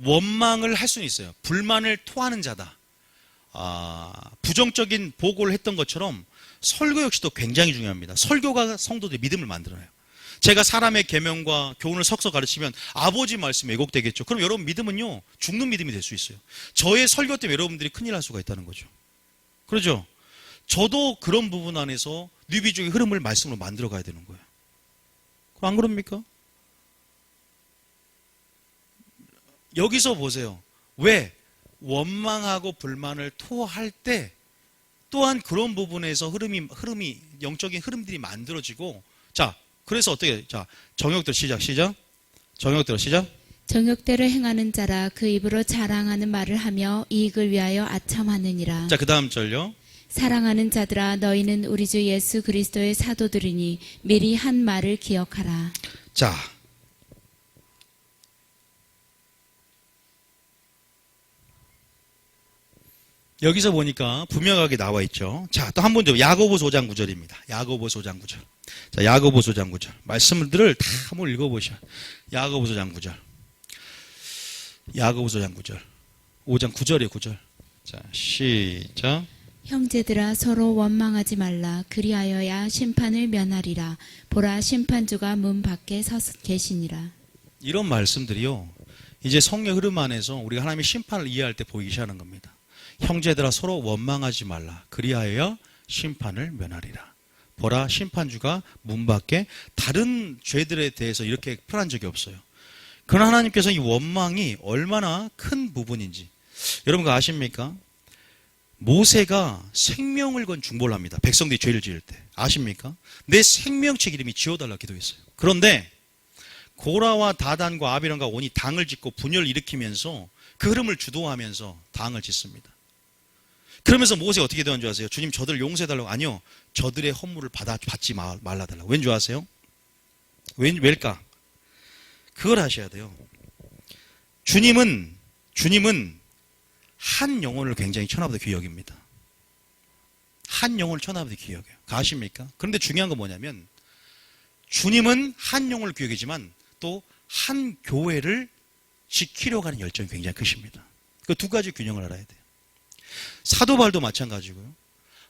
원망을 할 수는 있어요. 불만을 토하는 자다. 부정적인 보고를 했던 것처럼 설교 역시도 굉장히 중요합니다. 설교가 성도들의 믿음을 만들어요. 제가 사람의 계명과 교훈을 섞어 가르치면 아버지 말씀이 왜곡되겠죠. 그럼 여러분 믿음은요 죽는 믿음이 될 수 있어요. 저의 설교 때문에 여러분들이 큰일 날 수가 있다는 거죠. 그렇죠? 저도 그런 부분 안에서 뉴비족의 흐름을 말씀으로 만들어 가야 되는 거예요. 그럼 안 그럽니까? 여기서 보세요. 왜? 원망하고 불만을 토할 때 또한 그런 부분에서 흐름이 영적인 흐름들이 만들어지고, 자, 그래서 어떻게? 자, 정욕대로 시작. 정욕대로 시작. 정욕대로 행하는 자라. 그 입으로 자랑하는 말을 하며 이익을 위하여 아첨하느니라. 자, 그 다음 절요. 사랑하는 자들아 너희는 우리 주 예수 그리스도의 사도들이니 미리 한 말을 기억하라. 자, 여기서 보니까 분명하게 나와 있죠. 자, 또 한 번 더 야고보서 5장 9절입니다. 야고보서 5장 9절. 자, 야고보서 5장 9절. 말씀들을 다 한번 읽어보셔. 야고보서 5장 9절. 야고보서 5장 9절. 5장 9절이에요, 9절. 자, 시작. 형제들아 서로 원망하지 말라. 그리하여야 심판을 면하리라. 보라 심판주가 문 밖에 서 계시니라. 이런 말씀들이요. 이제 성령 흐름 안에서 우리가 하나님의 심판을 이해할 때 보이기 시작하는 겁니다. 형제들아 서로 원망하지 말라. 그리하여 심판을 면하리라. 보라 심판주가 문 밖에. 다른 죄들에 대해서 이렇게 표현한 적이 없어요. 그러나 하나님께서 이 원망이 얼마나 큰 부분인지 여러분 그거 아십니까? 모세가 생명을 건 중보를 합니다. 백성들이 죄를 지을 때. 아십니까? 내 생명책 이름이 지워달라 기도했어요. 그런데 고라와 다단과 아비론과 온이 당을 짓고 분열을 일으키면서 그 흐름을 주도하면서 당을 짓습니다. 그러면서 모세가 어떻게 되는 줄 아세요? 주님 저들을 용서해달라고. 아니요. 저들의 허물을 받지 말라달라고. 왠 줄 아세요? 왜일까? 그걸 하셔야 돼요. 주님은 한 영혼을 굉장히 천하보다 귀히 여깁니다. 한 영혼을 천하보다 귀히 여겨요. 아십니까? 그런데 중요한 건 뭐냐면 주님은 한 영혼을 귀히 여기지만 또 한 교회를 지키려고 하는 열정이 굉장히 크십니다. 그 두 가지 균형을 알아야 돼요. 사도 바울도 마찬가지고요.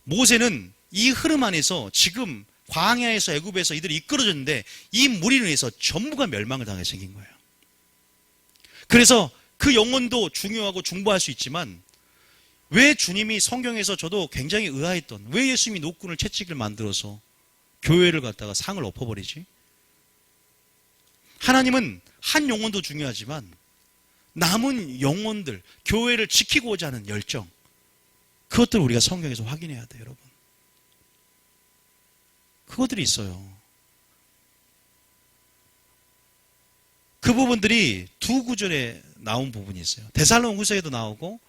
모세는 이 흐름 안에서 지금 광야에서 애굽에서 이들이 이끌어졌는데 이 무리로 인해서 전부가 멸망을 당하게 생긴 거예요. 그래서 그 영혼도 중요하고 중보할 수 있지만 왜 주님이 성경에서 저도 굉장히 의아했던, 왜 예수님이 노끈을 채찍을 만들어서 교회를 갖다가 상을 엎어버리지? 하나님은 한 영혼도 중요하지만 남은 영혼들, 교회를 지키고자 하는 열정, 그것들을 우리가 성경에서 확인해야 돼요, 여러분. 그것들이 있어요. 그 부분들이 두 구절에 나온 부분이 있어요. 데살로니가후서에도 나오고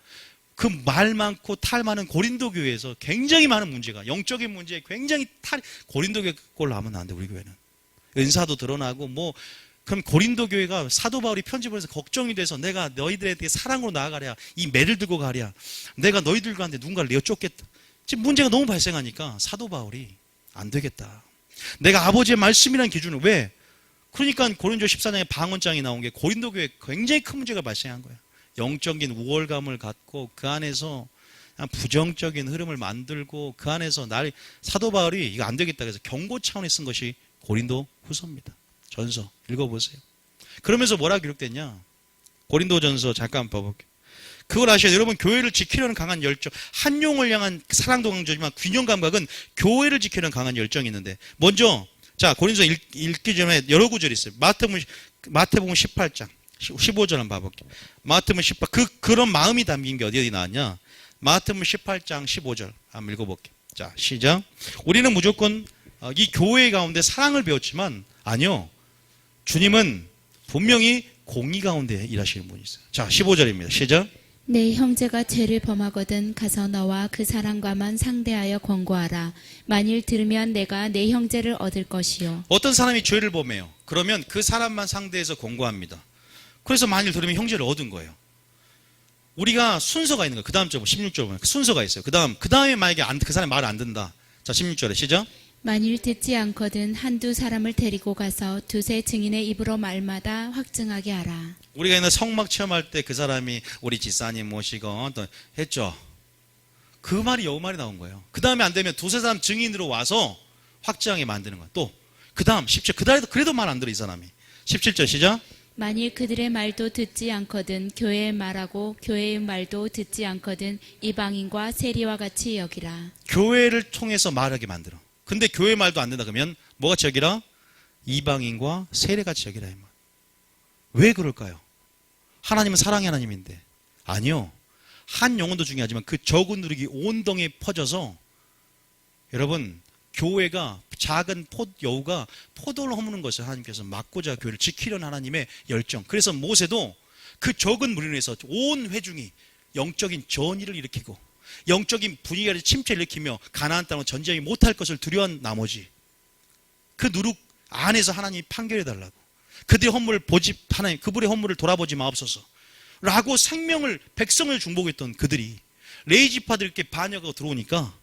그 말 많고 탈 많은 고린도 교회에서 굉장히 많은 문제가, 영적인 문제에 굉장히 고린도 교회 꼴로 하면 안 돼, 우리 교회는. 은사도 드러나고 그럼 고린도 교회가 사도 바울이 편집을 해서 걱정이 돼서 내가 너희들에게 사랑으로 나아가랴, 이 매를 들고 가랴, 내가 너희들과 한데 누군가를 내어 쫓겠다. 지금 문제가 너무 발생하니까 사도 바울이 안 되겠다. 내가 아버지의 말씀이라는 기준을 왜? 그러니까 고린도 14장에 방언장이 나온 게 고린도 교회에 굉장히 큰 문제가 발생한 거야. 영적인 우월감을 갖고 그 안에서 부정적인 흐름을 만들고 그 안에서 사도 바울이 이거 안 되겠다 그래서 경고 차원에 쓴 것이 고린도 후서입니다. 전서 읽어보세요. 그러면서 뭐라 기록됐냐? 고린도 전서 잠깐 봐볼게요. 그걸 아셔야 돼요. 여러분, 교회를 지키려는 강한 열정, 한 영을 향한 사랑도 강조지만 균형 감각은 교회를 지키려는 강한 열정이 있는데, 먼저 자, 고린도 읽기 전에 여러 구절이 있어요. 마태복음 18장 15절 한번 봐볼게요. 마태복음 18, 그런 마음이 담긴 게 어디 나왔냐? 마태복음 18장 15절 한번 읽어볼게요. 자, 시작. 우리는 무조건 이 교회 가운데 사랑을 배웠지만 아니요, 주님은 분명히 공의 가운데 일하시는 분이 있어요. 자, 15절입니다. 시작. 내 형제가 죄를 범하거든 가서 너와 그 사람과만 상대하여 권고하라. 만일 들으면 내가 내 형제를 얻을 것이요. 어떤 사람이 죄를 범해요. 그러면 그 사람만 상대해서 권고합니다. 그래서 만일 들으면 형제를 얻은 거예요. 우리가 순서가 있는 거예요. 그 다음 절 16절 보면 순서가 있어요. 그 다음에 만약에 그 사람이 말을 안 듣는다. 자, 16절에 시작. 만일 듣지 않거든 한두 사람을 데리고 가서 두세 증인의 입으로 말마다 확증하게 하라. 우리가 옛날 성막 체험할 때 그 사람이 우리 집사님 모시고 또 했죠. 그 말이 여우 말이 나온 거예요. 그 다음에 안 되면 두세 사람 증인으로 와서 확증하게 만드는 거예요. 또 그 다음 17절 그래도 말 안 들어 이 사람이. 17절 시작. 만일 그들의 말도 듣지 않거든 교회의 말하고 교회의 말도 듣지 않거든 이방인과 세리와 같이 여기라. 교회를 통해서 말하게 만들어. 근데 교회 말도 안 된다 그러면 뭐같이 여기라? 이방인과 세례같이 여기라. 이 말. 왜 그럴까요? 하나님은 사랑의 하나님인데. 아니요. 한 영혼도 중요하지만 그 적은 누룩이 온 덩이에 퍼져서 여러분, 교회가 작은 여우가 포도를 허무는 것을 하나님께서 막고자 교회를 지키려는 하나님의 열정. 그래서 모세도 그 적은 무리로 해서 온 회중이 영적인 전의를 일으키고 영적인 분위기를 침체를 일으키며 가나안 땅으로 전쟁이 못할 것을 두려워한 나머지 그 누룩 안에서 하나님이 판결해달라고, 그들의 허물을 하나님 그분의 허물을 돌아보지 마옵소서 라고 생명을 백성을 중복했던 그들이 레이지파들께 반역하고 들어오니까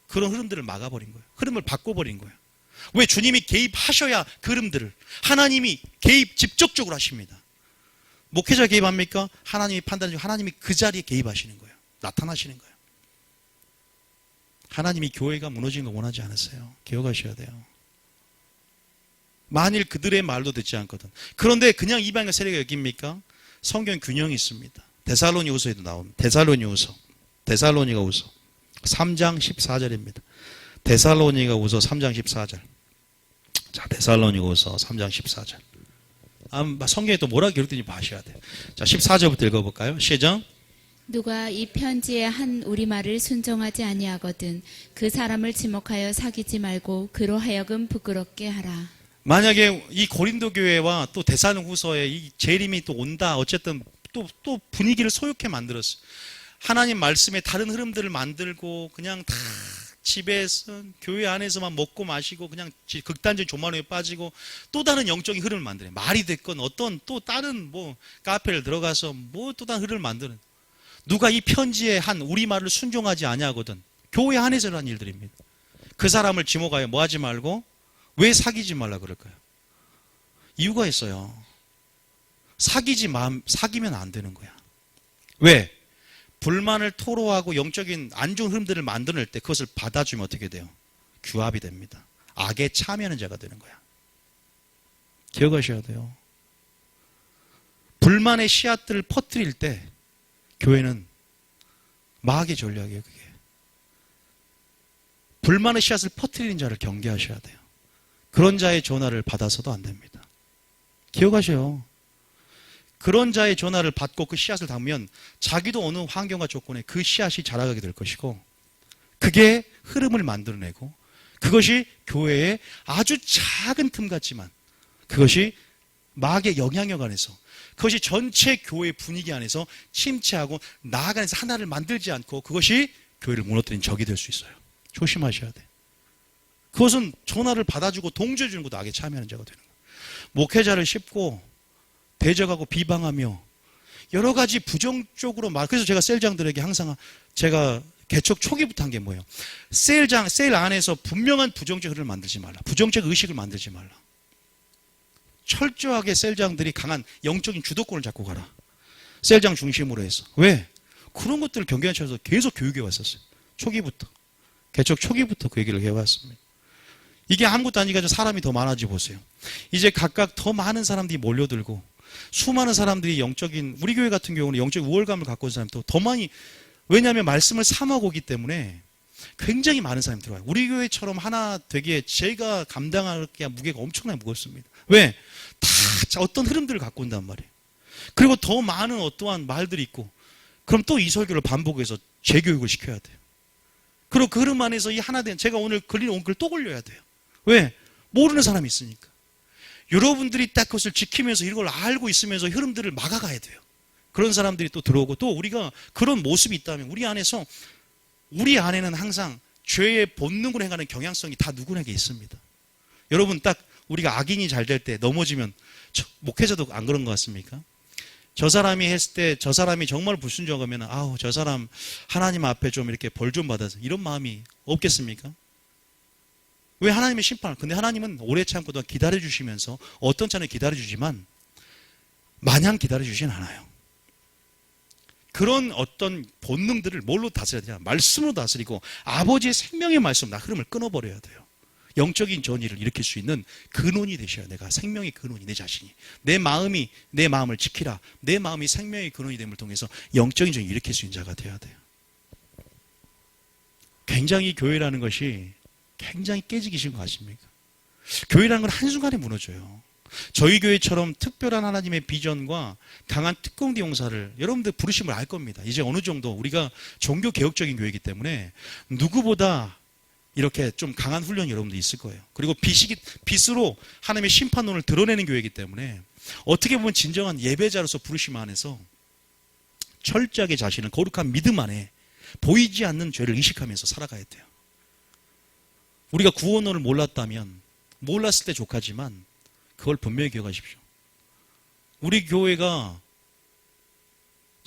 그런 흐름들을 막아버린 거예요. 흐름을 바꿔버린 거예요. 왜? 주님이 개입하셔야 그 흐름들을, 하나님이 개입 직접적으로 하십니다. 목회자 개입합니까? 하나님이 판단하시고 하나님이 그 자리에 개입하시는 거예요. 나타나시는 거예요. 하나님이 교회가 무너지는 거 원하지 않으세요. 기억하셔야 돼요. 만일 그들의 말도 듣지 않거든. 그런데 그냥 이방인과 세례가 여깁니까? 성경 균형이 있습니다. 데살로니가후서에도 나옵니다. 데살로니가후서 3장 14절입니다. 데살로니가후서 3장 14절. 자, 데살로니가후서 3장 14절. 성경에 또 뭐라 기록되는지 봐셔야 돼요. 자, 14절부터 읽어볼까요? 시작. 누가 이 편지에 한 우리말을 순종하지 아니하거든 그 사람을 지목하여 사귀지 말고 그로 하여금 부끄럽게 하라. 만약에 이 고린도 교회와 또 데살로니가후서에 이 재림이 또 온다. 어쨌든 또 분위기를 소욕해 만들었어요. 하나님 말씀에 다른 흐름들을 만들고 그냥 다 집에서 교회 안에서만 먹고 마시고 그냥 극단적인 조만호에 빠지고 또 다른 영적인 흐름을 만드는, 말이 됐건 어떤 또 다른 카페를 들어가서 또 다른 흐름을 만드는, 누가 이 편지에 한 우리말을 순종하지 아니하거든 교회 안에서 한 일들입니다. 그 사람을 지목하여 뭐 하지 말고 왜 사귀지 말라 그럴까요? 이유가 있어요. 사귀면 안 되는 거야. 왜? 불만을 토로하고 영적인 안 좋은 흐름들을 만들어낼 때 그것을 받아주면 어떻게 돼요? 규합이 됩니다. 악에 참여하는 자가 되는 거야. 기억하셔야 돼요. 불만의 씨앗들을 퍼뜨릴 때 교회는 마귀의 전략이에요, 그게. 불만의 씨앗을 퍼뜨리는 자를 경계하셔야 돼요. 그런 자의 전화를 받아서도 안 됩니다. 기억하세요. 그런 자의 전화를 받고 그 씨앗을 담으면 자기도 어느 환경과 조건에 그 씨앗이 자라가게 될 것이고, 그게 흐름을 만들어내고, 그것이 교회의 아주 작은 틈 같지만 그것이 마귀의 영향력 안에서, 그것이 전체 교회 분위기 안에서 침체하고 나아가면서 하나를 만들지 않고 그것이 교회를 무너뜨린 적이 될 수 있어요. 조심하셔야 돼. 그것은 전화를 받아주고 동조해 주는 것도 악에 참여하는 자가 되는 거예요. 목회자를 씹고 대적하고 비방하며 여러 가지 부정적으로 그래서 제가 셀장들에게 항상 제가 개척 초기부터 한 게 뭐예요? 셀 안에서 분명한 부정적 흐름을 만들지 말라. 부정적 의식을 만들지 말라. 철저하게 셀장들이 강한 영적인 주도권을 잡고 가라. 셀장 중심으로 해서. 왜? 그런 것들을 경계하셔서 계속 교육해 왔었어요. 초기부터. 개척 초기부터 그 얘기를 해왔습니다. 이게 아무것도 아니니까 사람이 더 많아지 보세요. 이제 각각 더 많은 사람들이 몰려들고 수많은 사람들이 영적인, 우리 교회 같은 경우는 영적 우월감을 갖고 있는 사람도 더 많이, 왜냐하면 말씀을 삼하고 오기 때문에 굉장히 많은 사람이 들어와요. 우리 교회처럼 하나 되기에 제가 감당하기에 무게가 엄청나게 무겁습니다. 왜? 다 어떤 흐름들을 갖고 온단 말이에요. 그리고 더 많은 어떠한 말들이 있고, 그럼 또 이 설교를 반복해서 재교육을 시켜야 돼요. 그리고 그 흐름 안에서 이 하나 된, 제가 오늘 걸린 온글 또 걸려야 돼요. 왜? 모르는 사람이 있으니까. 여러분들이 딱 그것을 지키면서 이걸 알고 있으면서 흐름들을 막아가야 돼요. 그런 사람들이 또 들어오고, 또 우리가 그런 모습이 있다면 우리 안에는 항상 죄의 본능으로 행하는 경향성이 다 누구에게 있습니다. 여러분, 딱 우리가 악인이 잘 될 때 넘어지면, 목회자도 안 그런 것 같습니까? 저 사람이 했을 때 저 사람이 정말 불순종하면 아우 저 사람 하나님 앞에 좀 이렇게 벌 좀 받아서, 이런 마음이 없겠습니까? 왜? 하나님의 심판을. 근데 하나님은 오래 참고 또 기다려주시면서 어떤 차는 기다려주지만 마냥 기다려주진 않아요. 그런 어떤 본능들을 뭘로 다스려야 되냐? 말씀으로 다스리고 아버지의 생명의 말씀, 나 흐름을 끊어버려야 돼요. 영적인 전의를 일으킬 수 있는 근원이 되셔야, 내가 생명의 근원이, 내 자신이, 내 마음을 지키라. 내 마음이 생명의 근원이 됨을 통해서 영적인 전의를 일으킬 수 있는 자가 되어야 돼요. 굉장히 교회라는 것이 굉장히 깨지기 쉬운 거 아십니까? 교회라는 건 한순간에 무너져요. 저희 교회처럼 특별한 하나님의 비전과 강한 특공대 용사를 여러분들 부르심을 알 겁니다. 이제 어느 정도 우리가 종교 개혁적인 교회이기 때문에 누구보다 이렇게 좀 강한 훈련이 여러분들 있을 거예요. 그리고 빛으로 하나님의 심판론을 드러내는 교회이기 때문에 어떻게 보면 진정한 예배자로서 부르심 안에서 철저하게 자신은 거룩한 믿음 안에 보이지 않는 죄를 의식하면서 살아가야 돼요. 우리가 구원론을 몰랐을 때 족하지만 그걸 분명히 기억하십시오. 우리 교회가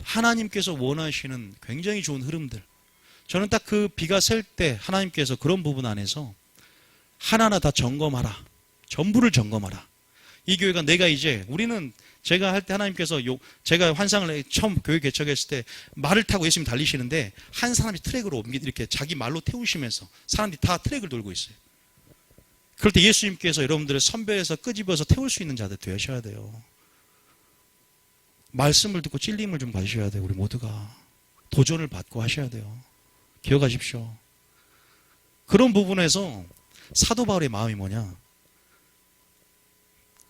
하나님께서 원하시는 굉장히 좋은 흐름들, 저는 딱 그 비가 셀 때 하나님께서 그런 부분 안에서 하나하나 다 점검하라. 전부를 점검하라. 이 교회가 우리는 제가 할 때 하나님께서 제가 환상을 처음 교회 개척했을 때 말을 타고 예수님 달리시는데 한 사람이 트랙으로 이렇게 자기 말로 태우시면서 사람들이 다 트랙을 돌고 있어요. 그럴 때 예수님께서 여러분들을 선별해서 끄집어서 태울 수 있는 자들 되셔야 돼요. 말씀을 듣고 찔림을 좀 받으셔야 돼요. 우리 모두가 도전을 받고 하셔야 돼요. 기억하십시오. 그런 부분에서 사도 바울의 마음이 뭐냐?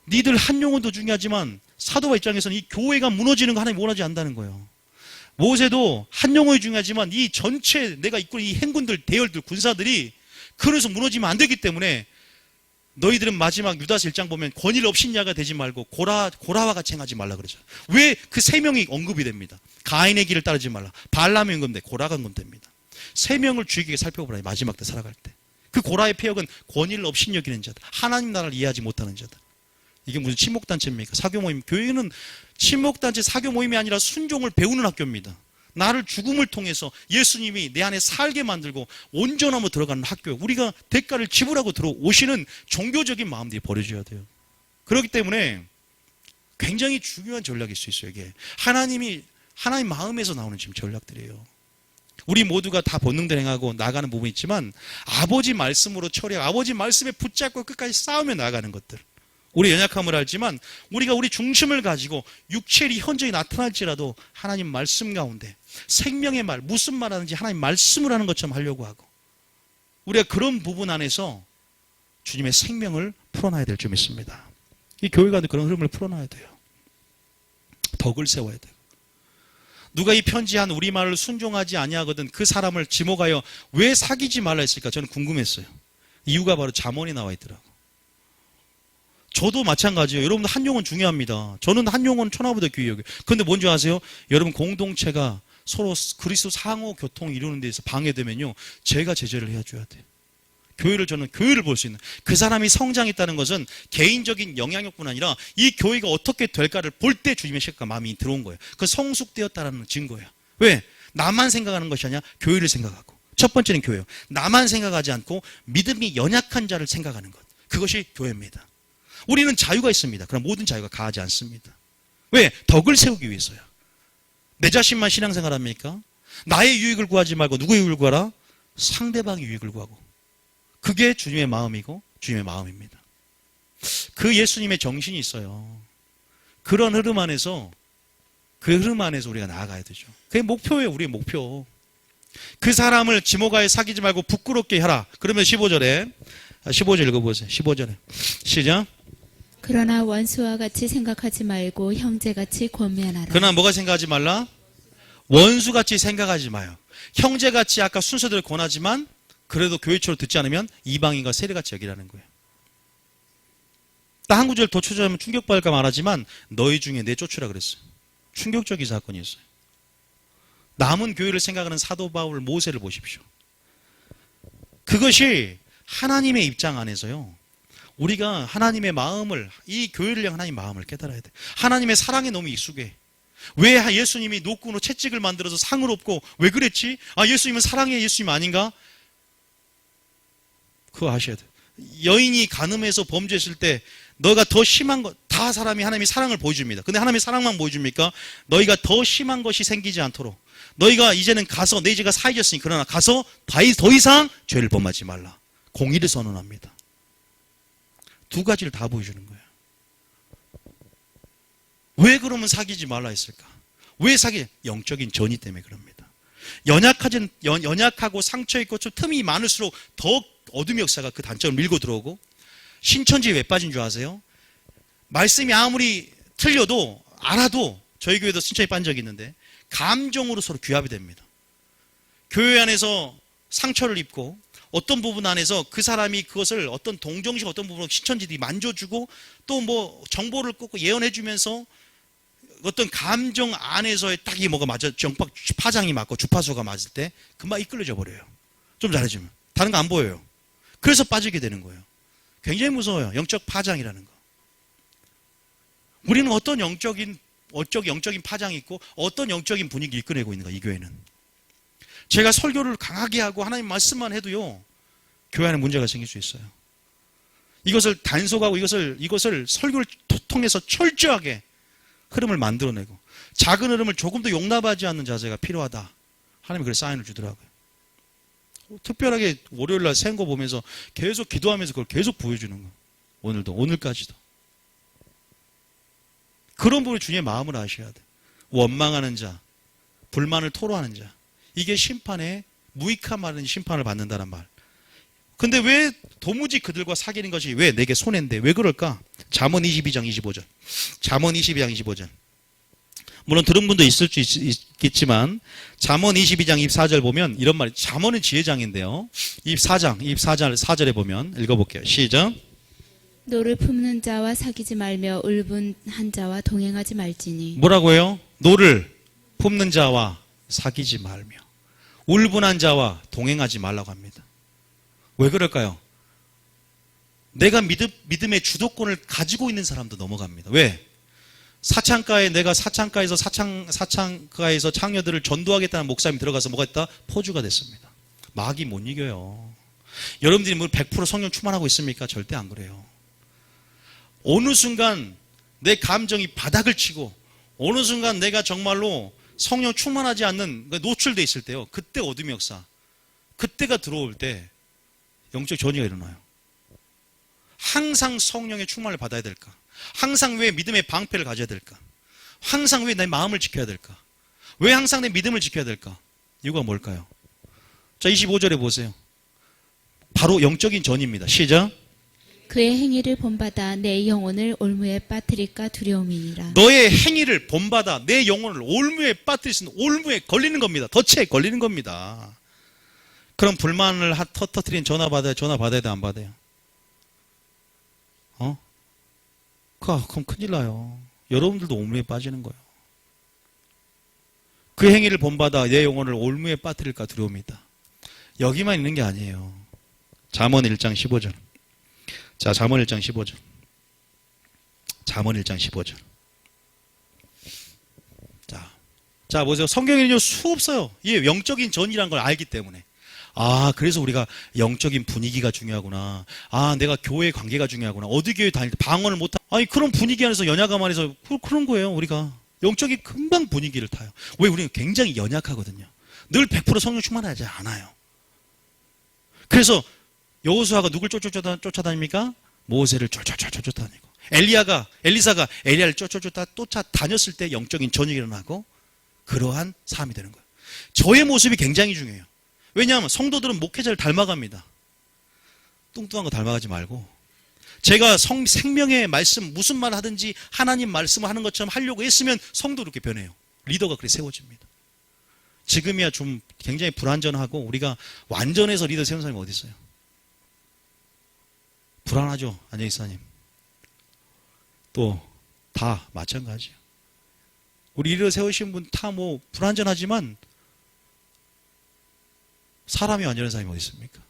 니들 한 영혼도 중요하지만 사도 바울 입장에서는 이 교회가 무너지는 거 하나님 원하지 않는다는 거예요. 모세도 한 영혼이 중요하지만 이 전체 내가 이끄는 이 행군들, 대열들, 군사들이 그래서 무너지면 안 되기 때문에 너희들은 마지막 유다서 1장 보면 권위를 없인 자가 되지 말고 고라와 같이 행하지 말라 그러죠. 왜? 그 세 명이 언급이 됩니다. 가인의 길을 따르지 말라. 발람이 언급돼. 고라가 언급됩니다. 세 명을 주의 깊게 살펴보라. 마지막 때 살아갈 때. 그 고라의 폐역은 권위를 없인 여기는 자다. 하나님 나라를 이해하지 못하는 자다. 이게 무슨 친목단체입니까? 사교 모임. 교회는 친목단체 사교 모임이 아니라 순종을 배우는 학교입니다. 나를 죽음을 통해서 예수님이 내 안에 살게 만들고 온전함으로 들어가는 학교. 우리가 대가를 지불하고 들어오시는 종교적인 마음들이 버려져야 돼요. 그렇기 때문에 굉장히 중요한 전략일 수 있어요. 이게 하나님 마음에서 나오는 지금 전략들이에요. 우리 모두가 다 본능대로 행하고 나가는 부분이 있지만 아버지 말씀으로 처리하고 아버지 말씀에 붙잡고 끝까지 싸우며 나아가는 것들. 우리 연약함을 알지만 우리가 우리 중심을 가지고 육체의 현저히 나타날지라도 하나님 말씀 가운데 생명의 말, 무슨 말 하는지 하나님 말씀을 하는 것처럼 하려고 하고 우리가 그런 부분 안에서 주님의 생명을 풀어놔야 될 줄 믿습니다. 이 교회가 그런 흐름을 풀어놔야 돼요. 덕을 세워야 돼요. 누가 이 편지한 우리말을 순종하지 아니하거든 그 사람을 지목하여 왜 사귀지 말라 했을까? 저는 궁금했어요. 이유가 바로 잠언에 나와 있더라고. 저도 마찬가지예요. 여러분들 한 용은 중요합니다. 저는 한 용은 천하보다 귀히 여겨요. 그런데 뭔지 아세요? 여러분 공동체가 서로 그리스도 상호 교통을 이루는 데서 방해되면요. 제가 제재를 해줘야 돼요. 저는 교회를 볼 수 있는 그 사람이 성장했다는 것은 개인적인 영향력뿐 아니라 이 교회가 어떻게 될까를 볼 때 주님의 시각과 마음이 들어온 거예요. 그건 성숙되었다는 증거예요. 왜? 나만 생각하는 것이 아니라 교회를 생각하고 첫 번째는 교회예요. 나만 생각하지 않고 믿음이 연약한 자를 생각하는 것. 그것이 교회입니다. 우리는 자유가 있습니다. 그럼 모든 자유가 가하지 않습니다. 왜? 덕을 세우기 위해서요. 내 자신만 신앙생활합니까? 나의 유익을 구하지 말고 누구의 유익을 구하라? 상대방의 유익을 구하고. 그게 주님의 마음이고 주님의 마음입니다. 그 예수님의 정신이 있어요. 그런 흐름 안에서 우리가 나아가야 되죠. 그게 목표예요. 우리의 목표. 그 사람을 지목하여 사귀지 말고 부끄럽게 하라. 그러면 15절 읽어보세요. 15절에 시작. 그러나 원수와 같이 생각하지 말고 형제같이 권면하라. 그러나 뭐가 생각하지 말라? 원수같이 생각하지 마요. 형제같이 아까 순서대로 권하지만 그래도 교회처럼 듣지 않으면 이방인과 세리같이 여기라는 거예요. 딱 한 구절 더 추자하면 충격받을까 말하지만 너희 중에 내 쫓으라 그랬어요. 충격적인 사건이었어요. 남은 교회를 생각하는 사도 바울 모세를 보십시오. 그것이 하나님의 입장 안에서요. 우리가 하나님의 마음을 이 교회를 향한 하나님의 마음을 깨달아야 돼. 하나님의 사랑에 너무 익숙해. 왜 예수님이 노끈으로 채찍을 만들어서 상을 얻고 왜 그랬지? 예수님은 사랑의 예수님 아닌가? 그거 아셔야 돼. 여인이 간음해서 범죄했을 때 너가 더 심한 것, 다 사람이 하나님의 사랑을 보여줍니다. 근데 하나님의 사랑만 보여줍니까? 너희가 더 심한 것이 생기지 않도록 너희가 이제는 가서 내 죄가 사해졌으니 그러나 가서 더 이상 죄를 범하지 말라. 공의를 선언합니다. 두 가지를 다 보여주는 거예요. 왜 그러면 사귀지 말라 했을까? 왜 영적인 전이 때문에 그럽니다. 연약하고 상처 있고 좀 틈이 많을수록 더 어둠의 역사가 그 단점을 밀고 들어오고 신천지에 왜 빠진 줄 아세요? 말씀이 아무리 틀려도 알아도 저희 교회도 신천지에 빠진 적이 있는데 감정으로 서로 규합이 됩니다. 교회 안에서 상처를 입고 어떤 부분 안에서 그 사람이 그것을 어떤 동정식 어떤 부분으로 신천지들이 만져주고 또 뭐 정보를 꽂고 예언해주면서 어떤 감정 안에서의 딱이 뭐가 맞아 정박 파장이 맞고 주파수가 맞을 때 금방 이끌려져 버려요. 좀 잘해주면 다른 거 안 보여요. 그래서 빠지게 되는 거예요. 굉장히 무서워요. 영적 파장이라는 거. 우리는 어떤 영적인 파장이 있고 어떤 영적인 분위기 이끌어내고 있는가 이 교회는. 제가 설교를 강하게 하고 하나님 말씀만 해도요. 교회 안에 문제가 생길 수 있어요. 이것을 단속하고 이것을 설교를 통해서 철저하게 흐름을 만들어내고 작은 흐름을 조금 더 용납하지 않는 자세가 필요하다. 하나님이 그래서 사인을 주더라고요. 특별하게 월요일날 생거 보면서 계속 기도하면서 그걸 계속 보여주는 거예요. 오늘까지도. 그런 분이 주님의 마음을 아셔야 돼. 원망하는 자, 불만을 토로하는 자. 이게 심판에 무익한 말은 심판을 받는다는 말. 근데 왜 도무지 그들과 사귀는 것이 왜 내게 손해인데 왜 그럴까? 잠언 22장 25절. 잠언 22장 25절. 물론 들은 분도 있을 수 있겠지만 잠언 22장 24절 보면 이런 말이 잠언은 지혜장인데요. 24절에 보면 읽어볼게요. 시작. 노를 품는 자와 사귀지 말며 울분한 자와 동행하지 말지니. 뭐라고 해요? 노를 품는 자와 사귀지 말며 울분한 자와 동행하지 말라고 합니다. 왜 그럴까요? 내가 믿음의 주도권을 가지고 있는 사람도 넘어갑니다. 왜? 내가 사창가에서 사창가에서 창녀들을 전도하겠다는 목사님이 들어가서 뭐가 했다? 포주가 됐습니다. 마귀 못 이겨요. 여러분들이 뭐 100% 성령 충만하고 있습니까? 절대 안 그래요. 어느 순간 내 감정이 바닥을 치고 어느 순간 내가 정말로 성령 충만하지 않는 노출돼 있을 때요. 그때 어둠의 역사. 그때가 들어올 때 영적 전이가 일어나요. 항상 성령의 충만을 받아야 될까? 항상 왜 믿음의 방패를 가져야 될까? 항상 왜 내 마음을 지켜야 될까? 왜 항상 내 믿음을 지켜야 될까? 이유가 뭘까요? 자, 25절에 보세요. 바로 영적인 전입니다. 시작. 그의 행위를 본받아 내 영혼을 올무에 빠뜨릴까 두려움이니라. 너의 행위를 본받아 내 영혼을 올무에 빠뜨릴 수 있는 올무에 걸리는 겁니다. 덫에 걸리는 겁니다. 그럼 불만을 터뜨린 전화 받아야 돼, 안 받아요? 그럼 큰일 나요. 여러분들도 올무에 빠지는 거예요. 그 행위를 본받아 내 영혼을 올무에 빠뜨릴까 두려움이다. 여기만 있는 게 아니에요. 잠언 1장 15절. 자, 잠언 1장 15절. 잠언 1장 15절. 자, 보세요. 성경에는요, 수없어요. 이 영적인 전이라는 걸 알기 때문에. 그래서 우리가 영적인 분위기가 중요하구나. 내가 교회 관계가 중요하구나. 어디 교회 다닐 때 방언을 못하. 그런 분위기 안에서 연약함 안에서 그런 거예요, 우리가. 영적인 금방 분위기를 타요. 왜? 우리는 굉장히 연약하거든요. 늘 100% 성령 충만하지 않아요. 그래서 여호수아가 누굴 쫓아다닙니까? 모세를 쫓아다니고. 엘리사가 엘리야를 쫓아다녔을 때 영적인 전이 일어나고 그러한 삶이 되는 거예요. 저의 모습이 굉장히 중요해요. 왜냐하면 성도들은 목회자를 닮아갑니다. 뚱뚱한 거 닮아가지 말고 제가 생명의 말씀 무슨 말 하든지 하나님 말씀을 하는 것처럼 하려고 했으면 성도 이렇게 변해요. 리더가 그렇게 세워집니다. 지금이야 좀 굉장히 불완전하고 우리가 완전해서 리더 세운 사람이 어디 있어요? 불안하죠, 안녕히 사님. 또 다 마찬가지예요. 우리 리더 세우신 분 다 뭐 불완전하지만 사람이 완전한 사람이 어디 있습니까?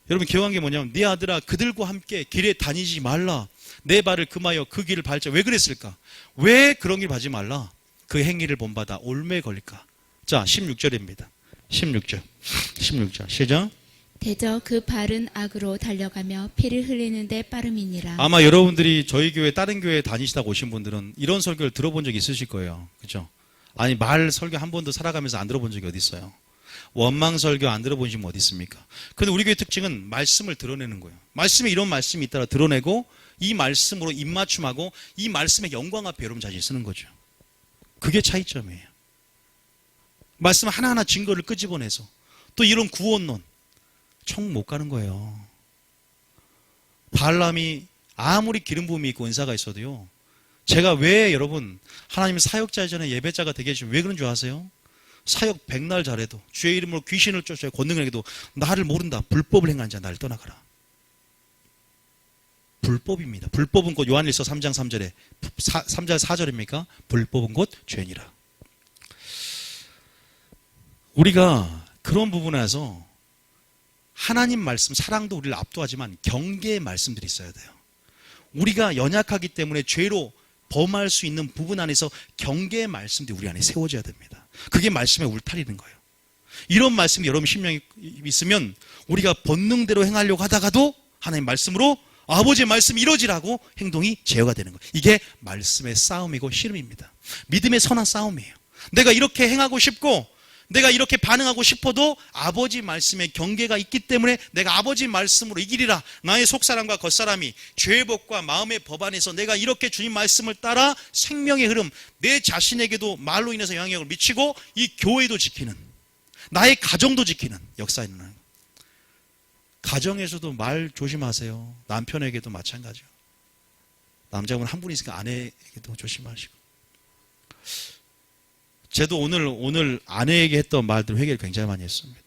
여러분 기억한 게 뭐냐면 네 아들아 그들과 함께 길에 다니지 말라. 내 발을 금하여 그 길을 밟자. 왜 그랬을까? 왜 그런 길 밟지 말라? 그 행위를 본받아 올매에 걸릴까? 자, 16절입니다. 16절 시작. 대저 그 발은 악으로 달려가며 피를 흘리는데 빠름이니라. 아마 여러분들이 저희 교회 다른 교회 다니시다가 오신 분들은 이런 설교를 들어본 적이 있으실 거예요. 그렇죠? 아니 말 설교 한 번도 살아가면서 안 들어본 적이 어디 있어요? 원망 설교 안 들어보신 분 어디 있습니까? 근데 우리 교회 특징은 말씀을 드러내는 거예요. 말씀에 이런 말씀이 있다라 드러내고 이 말씀으로 입맞춤하고 이 말씀의 영광 앞에 여러분 자신 쓰는 거죠. 그게 차이점이에요. 말씀 하나하나 증거를 끄집어내서 또 이런 구원론 총 못 가는 거예요. 발람이 아무리 기름 부음이 있고 은사가 있어도요. 제가 왜 여러분 하나님의 사역자 전에 예배자가 되게 해주시면 왜 그런 줄 아세요? 사역 백날 잘해도 주의 이름으로 귀신을 쫓아야 권능을 해도 나를 모른다. 불법을 행한 자 나를 떠나가라. 불법입니다. 불법은 곧 요한일서 3장 3절에 3절 4절입니까? 불법은 곧 죄니라. 우리가 그런 부분에서 하나님 말씀 사랑도 우리를 압도하지만 경계의 말씀들이 있어야 돼요. 우리가 연약하기 때문에 죄로 범할 수 있는 부분 안에서 경계의 말씀들이 우리 안에 세워져야 됩니다. 그게 말씀의 울타리는 거예요. 이런 말씀이 여러분 심령에 있으면 우리가 본능대로 행하려고 하다가도 하나님 말씀으로 아버지의 말씀이 이루어지라고 행동이 제어가 되는 거예요. 이게 말씀의 싸움이고 씨름입니다. 믿음의 선한 싸움이에요. 내가 이렇게 행하고 싶고 내가 이렇게 반응하고 싶어도 아버지 말씀에 경계가 있기 때문에 내가 아버지 말씀으로 이기리라. 나의 속사람과 겉사람이 죄의 법과 마음의 법 안에서 내가 이렇게 주님 말씀을 따라 생명의 흐름, 내 자신에게도 말로 인해서 영향력을 미치고 이 교회도 지키는, 나의 가정도 지키는 역사에 있는. 가정에서도 말 조심하세요. 남편에게도 마찬가지요. 남자분 한 분 있으니까 아내에게도 조심하시고. 저도 오늘 아내에게 했던 말들 회개를 굉장히 많이 했습니다.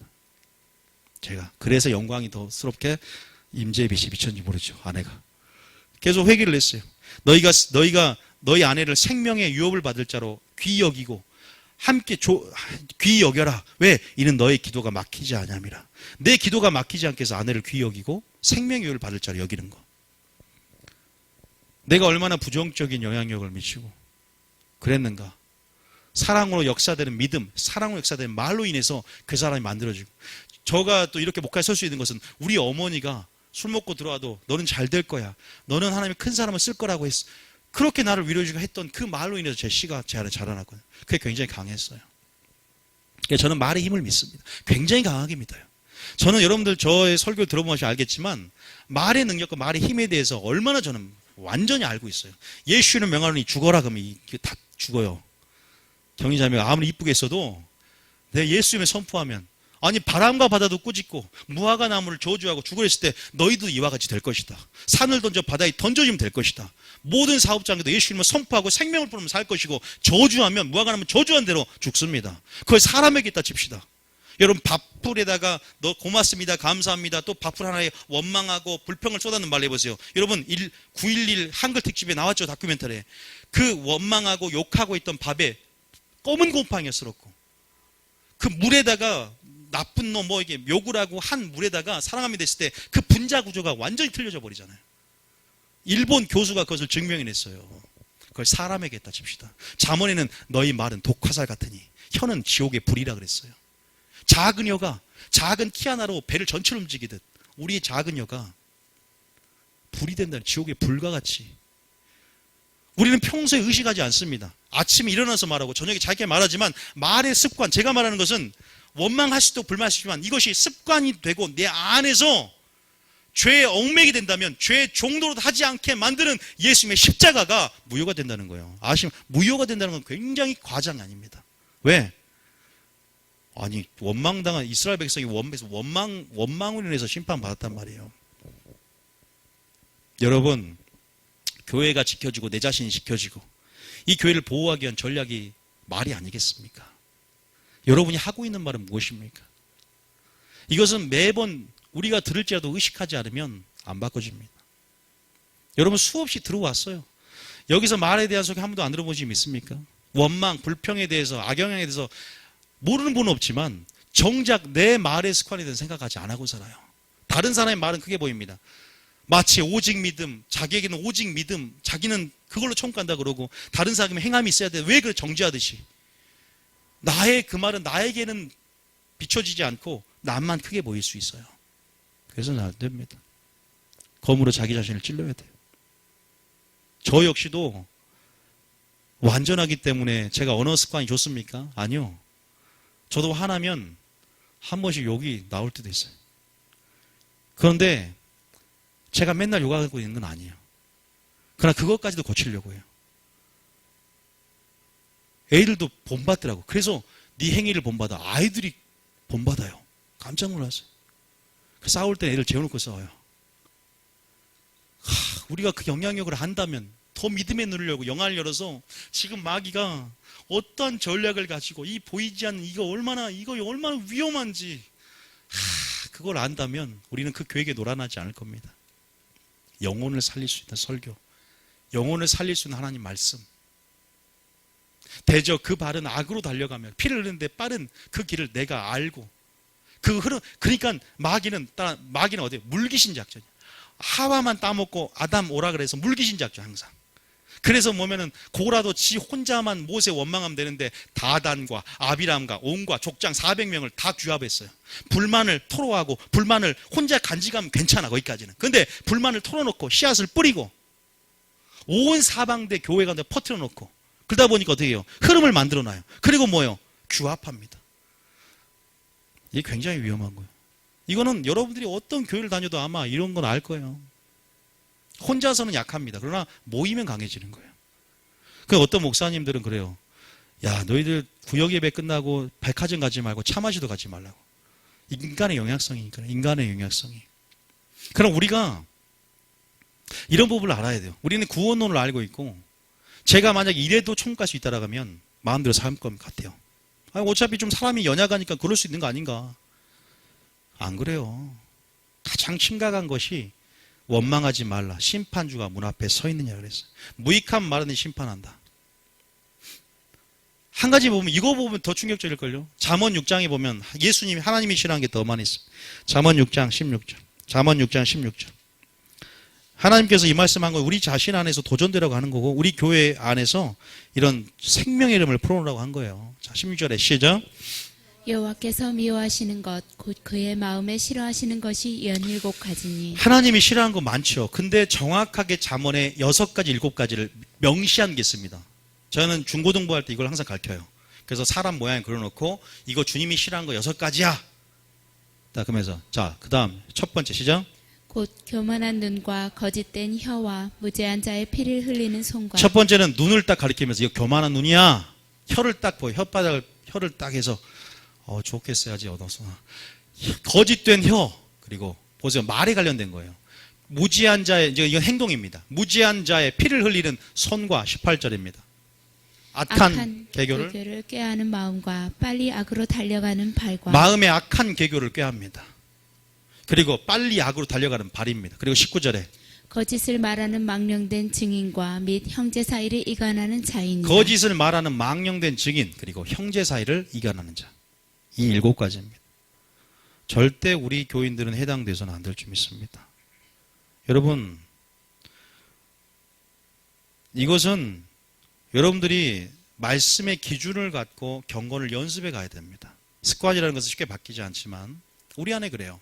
제가 그래서 영광이 더 스럽게 임재의 빛이 비쳤는지 모르죠. 아내가 계속 회개를 했어요. 너희가 너희 아내를 생명의 유업을 받을 자로 귀히 여기고 함께 귀히 여겨라. 왜? 이는 너의 기도가 막히지 아니함이라. 내 기도가 막히지 않게 해서 아내를 귀히 여기고 생명의 유업을 받을 자로 여기는 거. 내가 얼마나 부정적인 영향력을 미치고 그랬는가. 사랑으로 역사되는 믿음, 사랑으로 역사되는 말로 인해서 그 사람이 만들어지고. 저가 또 이렇게 목까지 설 수 있는 것은 우리 어머니가 술 먹고 들어와도 너는 잘 될 거야. 너는 하나님의 큰 사람을 쓸 거라고 했어. 그렇게 나를 위로해주고 했던 그 말로 인해서 제 씨가 제 안에 자라났거든요. 그게 굉장히 강했어요. 저는 말의 힘을 믿습니다. 굉장히 강하게 믿어요. 저는 여러분들 저의 설교 들어보시면 알겠지만 말의 능력과 말의 힘에 대해서 얼마나 저는 완전히 알고 있어요. 예수는 명하노니 죽어라 그러면 이게 다 죽어요. 경리자매가 아무리 이쁘게 했어도 내 예수님을 선포하면 아니 바람과 바다도 꾸짖고 무화과 나무를 저주하고 죽으라 했을 때 너희도 이와 같이 될 것이다. 산을 던져 바다에 던져지면 될 것이다. 모든 사업장에도 예수님을 선포하고 생명을 뿌리면 살 것이고 저주하면 무화과 나무는 저주한 대로 죽습니다. 그걸 사람에게 있다 칩시다. 여러분 밥풀에다가 너 고맙습니다 감사합니다 또 밥풀 하나에 원망하고 불평을 쏟아는 말 해보세요. 여러분 9.11 한글 특집에 나왔죠. 다큐멘터리에. 그 원망하고 욕하고 있던 밥에 검은 곰팡이가 쓸었고 그 물에다가 나쁜 놈 뭐 이게 욕을 하고 한 물에다가 사랑합니다 했을 때 그 분자 구조가 완전히 틀려져 버리잖아요. 일본 교수가 그것을 증명해냈어요. 그걸 사람에게 했다 칩시다. 잠언에는 너희 말은 독화살 같으니 혀는 지옥의 불이라 그랬어요. 작은 혀가 작은 키 하나로 배를 전체로 움직이듯 우리의 작은 혀가 불이 된다는 지옥의 불과 같이 우리는 평소에 의식하지 않습니다. 아침에 일어나서 말하고 저녁에 자기가 말하지만 말의 습관 제가 말하는 것은 원망할 수도 불만하시지만 이것이 습관이 되고 내 안에서 죄의 얽매이게 된다면 죄의 종로로 하지 않게 만드는 예수님의 십자가가 무효가 된다는 거예요. 아시면 무효가 된다는 건 굉장히 과장이 아닙니다. 왜? 아니 원망당한 이스라엘 백성이 원망으로 인해서 심판받았단 말이에요. 여러분 교회가 지켜지고 내 자신이 지켜지고 이 교회를 보호하기 위한 전략이 말이 아니겠습니까? 여러분이 하고 있는 말은 무엇입니까? 이것은 매번 우리가 들을지라도 의식하지 않으면 안 바꿔집니다. 여러분 수없이 들어왔어요. 여기서 말에 대한 소개 한 번도 안 들어보신 분 있습니까? 원망, 불평에 대해서, 악영향에 대해서 모르는 분은 없지만 정작 내 말의 습관에 대해서 생각하지 안 하고 살아요. 다른 사람의 말은 크게 보입니다. 마치 오직 믿음, 자기에게는 오직 믿음, 자기는 그걸로 총간다 그러고 다른 사람은 행함이 있어야 돼. 왜 그걸 정지하듯이. 나의 그 말은 나에게는 비춰지지 않고 남만 크게 보일 수 있어요. 그래서는 안 됩니다. 검으로 자기 자신을 찔러야 돼요. 저 역시도 완전하기 때문에 제가 언어 습관이 좋습니까? 아니요. 저도 화나면 한 번씩 욕이 나올 때도 있어요. 그런데 제가 맨날 욕하고 있는 건 아니에요. 그러나 그것까지도 고치려고 해요. 애들도 본받더라고. 그래서 네 행위를 본받아. 아이들이 본받아요. 깜짝 놀랐어요. 싸울 때 애들 재워놓고 싸워요. 우리가 그 영향력을 한다면 더 믿음의 눈을 열고 영안을 열어서 지금 마귀가 어떤 전략을 가지고 이 보이지 않는 이거 얼마나 위험한지 그걸 안다면 우리는 그 교회에 놀아나지 않을 겁니다. 영혼을 살릴 수 있는 설교, 영혼을 살릴 수 있는 하나님 말씀. 대저 그 발은 악으로 달려가며 피를 흘리는데 빠른 그 길을 내가 알고 그러니까 마귀는 어디에 물귀신 작전이야. 하와만 따먹고 아담 오라 그래서 물귀신 작전 항상. 그래서 뭐면은 고라도 지 혼자만 모세 원망하면 되는데 다단과 아비람과 온과 족장 400명을 다 규합했어요. 불만을 토로하고 불만을 혼자 간직하면 괜찮아 거기까지는. 근데 불만을 털어놓고 씨앗을 뿌리고 온 사방대 교회 가운데 퍼뜨려 놓고 그러다 보니까 어떻게 해요? 흐름을 만들어놔요. 그리고 뭐예요? 규합합니다. 이게 굉장히 위험한 거예요. 이거는 여러분들이 어떤 교회를 다녀도 아마 이런 건 알 거예요. 혼자서는 약합니다. 그러나 모이면 강해지는 거예요. 그 어떤 목사님들은 그래요. 야, 너희들 구역 예배 끝나고 백화점 가지 말고 차 마시도 가지 말라고. 인간의 영향성이니까. 인간의 영향성이. 그럼 우리가 이런 부분을 알아야 돼요. 우리는 구원론을 알고 있고 제가 만약에 이래도 천국 갈 수 있다라고 하면 마음대로 살 것 같아요. 어차피 좀 사람이 연약하니까 그럴 수 있는 거 아닌가. 안 그래요. 가장 심각한 것이 원망하지 말라. 심판주가 문 앞에 서 있느냐 그랬어요. 무익한 말은 심판한다. 한 가지 보면 이거 보면 더 충격적일걸요. 잠언 6장에 보면 예수님이 하나님이 싫어하는 게 더 많이 있어요. 잠언 6장 16절. 잠언 6장 16절. 하나님께서 이 말씀한 건 우리 자신 안에서 도전되라고 하는 거고 우리 교회 안에서 이런 생명의 이름을 풀어놓으라고 한 거예요. 자, 16절에 시작. 여호와께서 미워하시는 것 곧 그의 마음에 싫어하시는 것이 17가지니. 하나님이 싫어하는 거 많죠. 근데 정확하게 잠언의 6가지 7가지를 명시한 게 있습니다. 저는 중고등부 할 때 이걸 항상 가르쳐요. 그래서 사람 모양을 그려놓고 이거 주님이 싫어하는 거 6가지야. 자, 그러면서 자, 그다음 첫 번째 시작. 곧 교만한 눈과 거짓된 혀와 무죄한 자의 피를 흘리는 손과 첫 번째는 눈을 딱 가리키면서 이거 교만한 눈이야. 혀를 딱 보여. 혀를 딱 해서 좋게 써야지 얻어서. 거짓된 혀. 그리고 보세요. 말에 관련된 거예요. 무지한 자의 이건 행동입니다. 무지한 자의 피를 흘리는 손과 18절입니다. 악한 개교를 꾀하는 마음과 빨리 악으로 달려가는 발과 마음의 악한 개교를 꾀합니다. 그리고 빨리 악으로 달려가는 발입니다. 그리고 19절에 거짓을 말하는 망령된 증인과 및 형제 사이를 이간하는 자이니라. 거짓을 말하는 망령된 증인 그리고 형제 사이를 이간하는 자. 이 7가지입니다. 절대 우리 교인들은 해당돼서는 안 될 줄 믿습니다. 여러분, 이것은 여러분들이 말씀의 기준을 갖고 경건을 연습해 가야 됩니다. 습관이라는 것은 쉽게 바뀌지 않지만 우리 안에 그래요.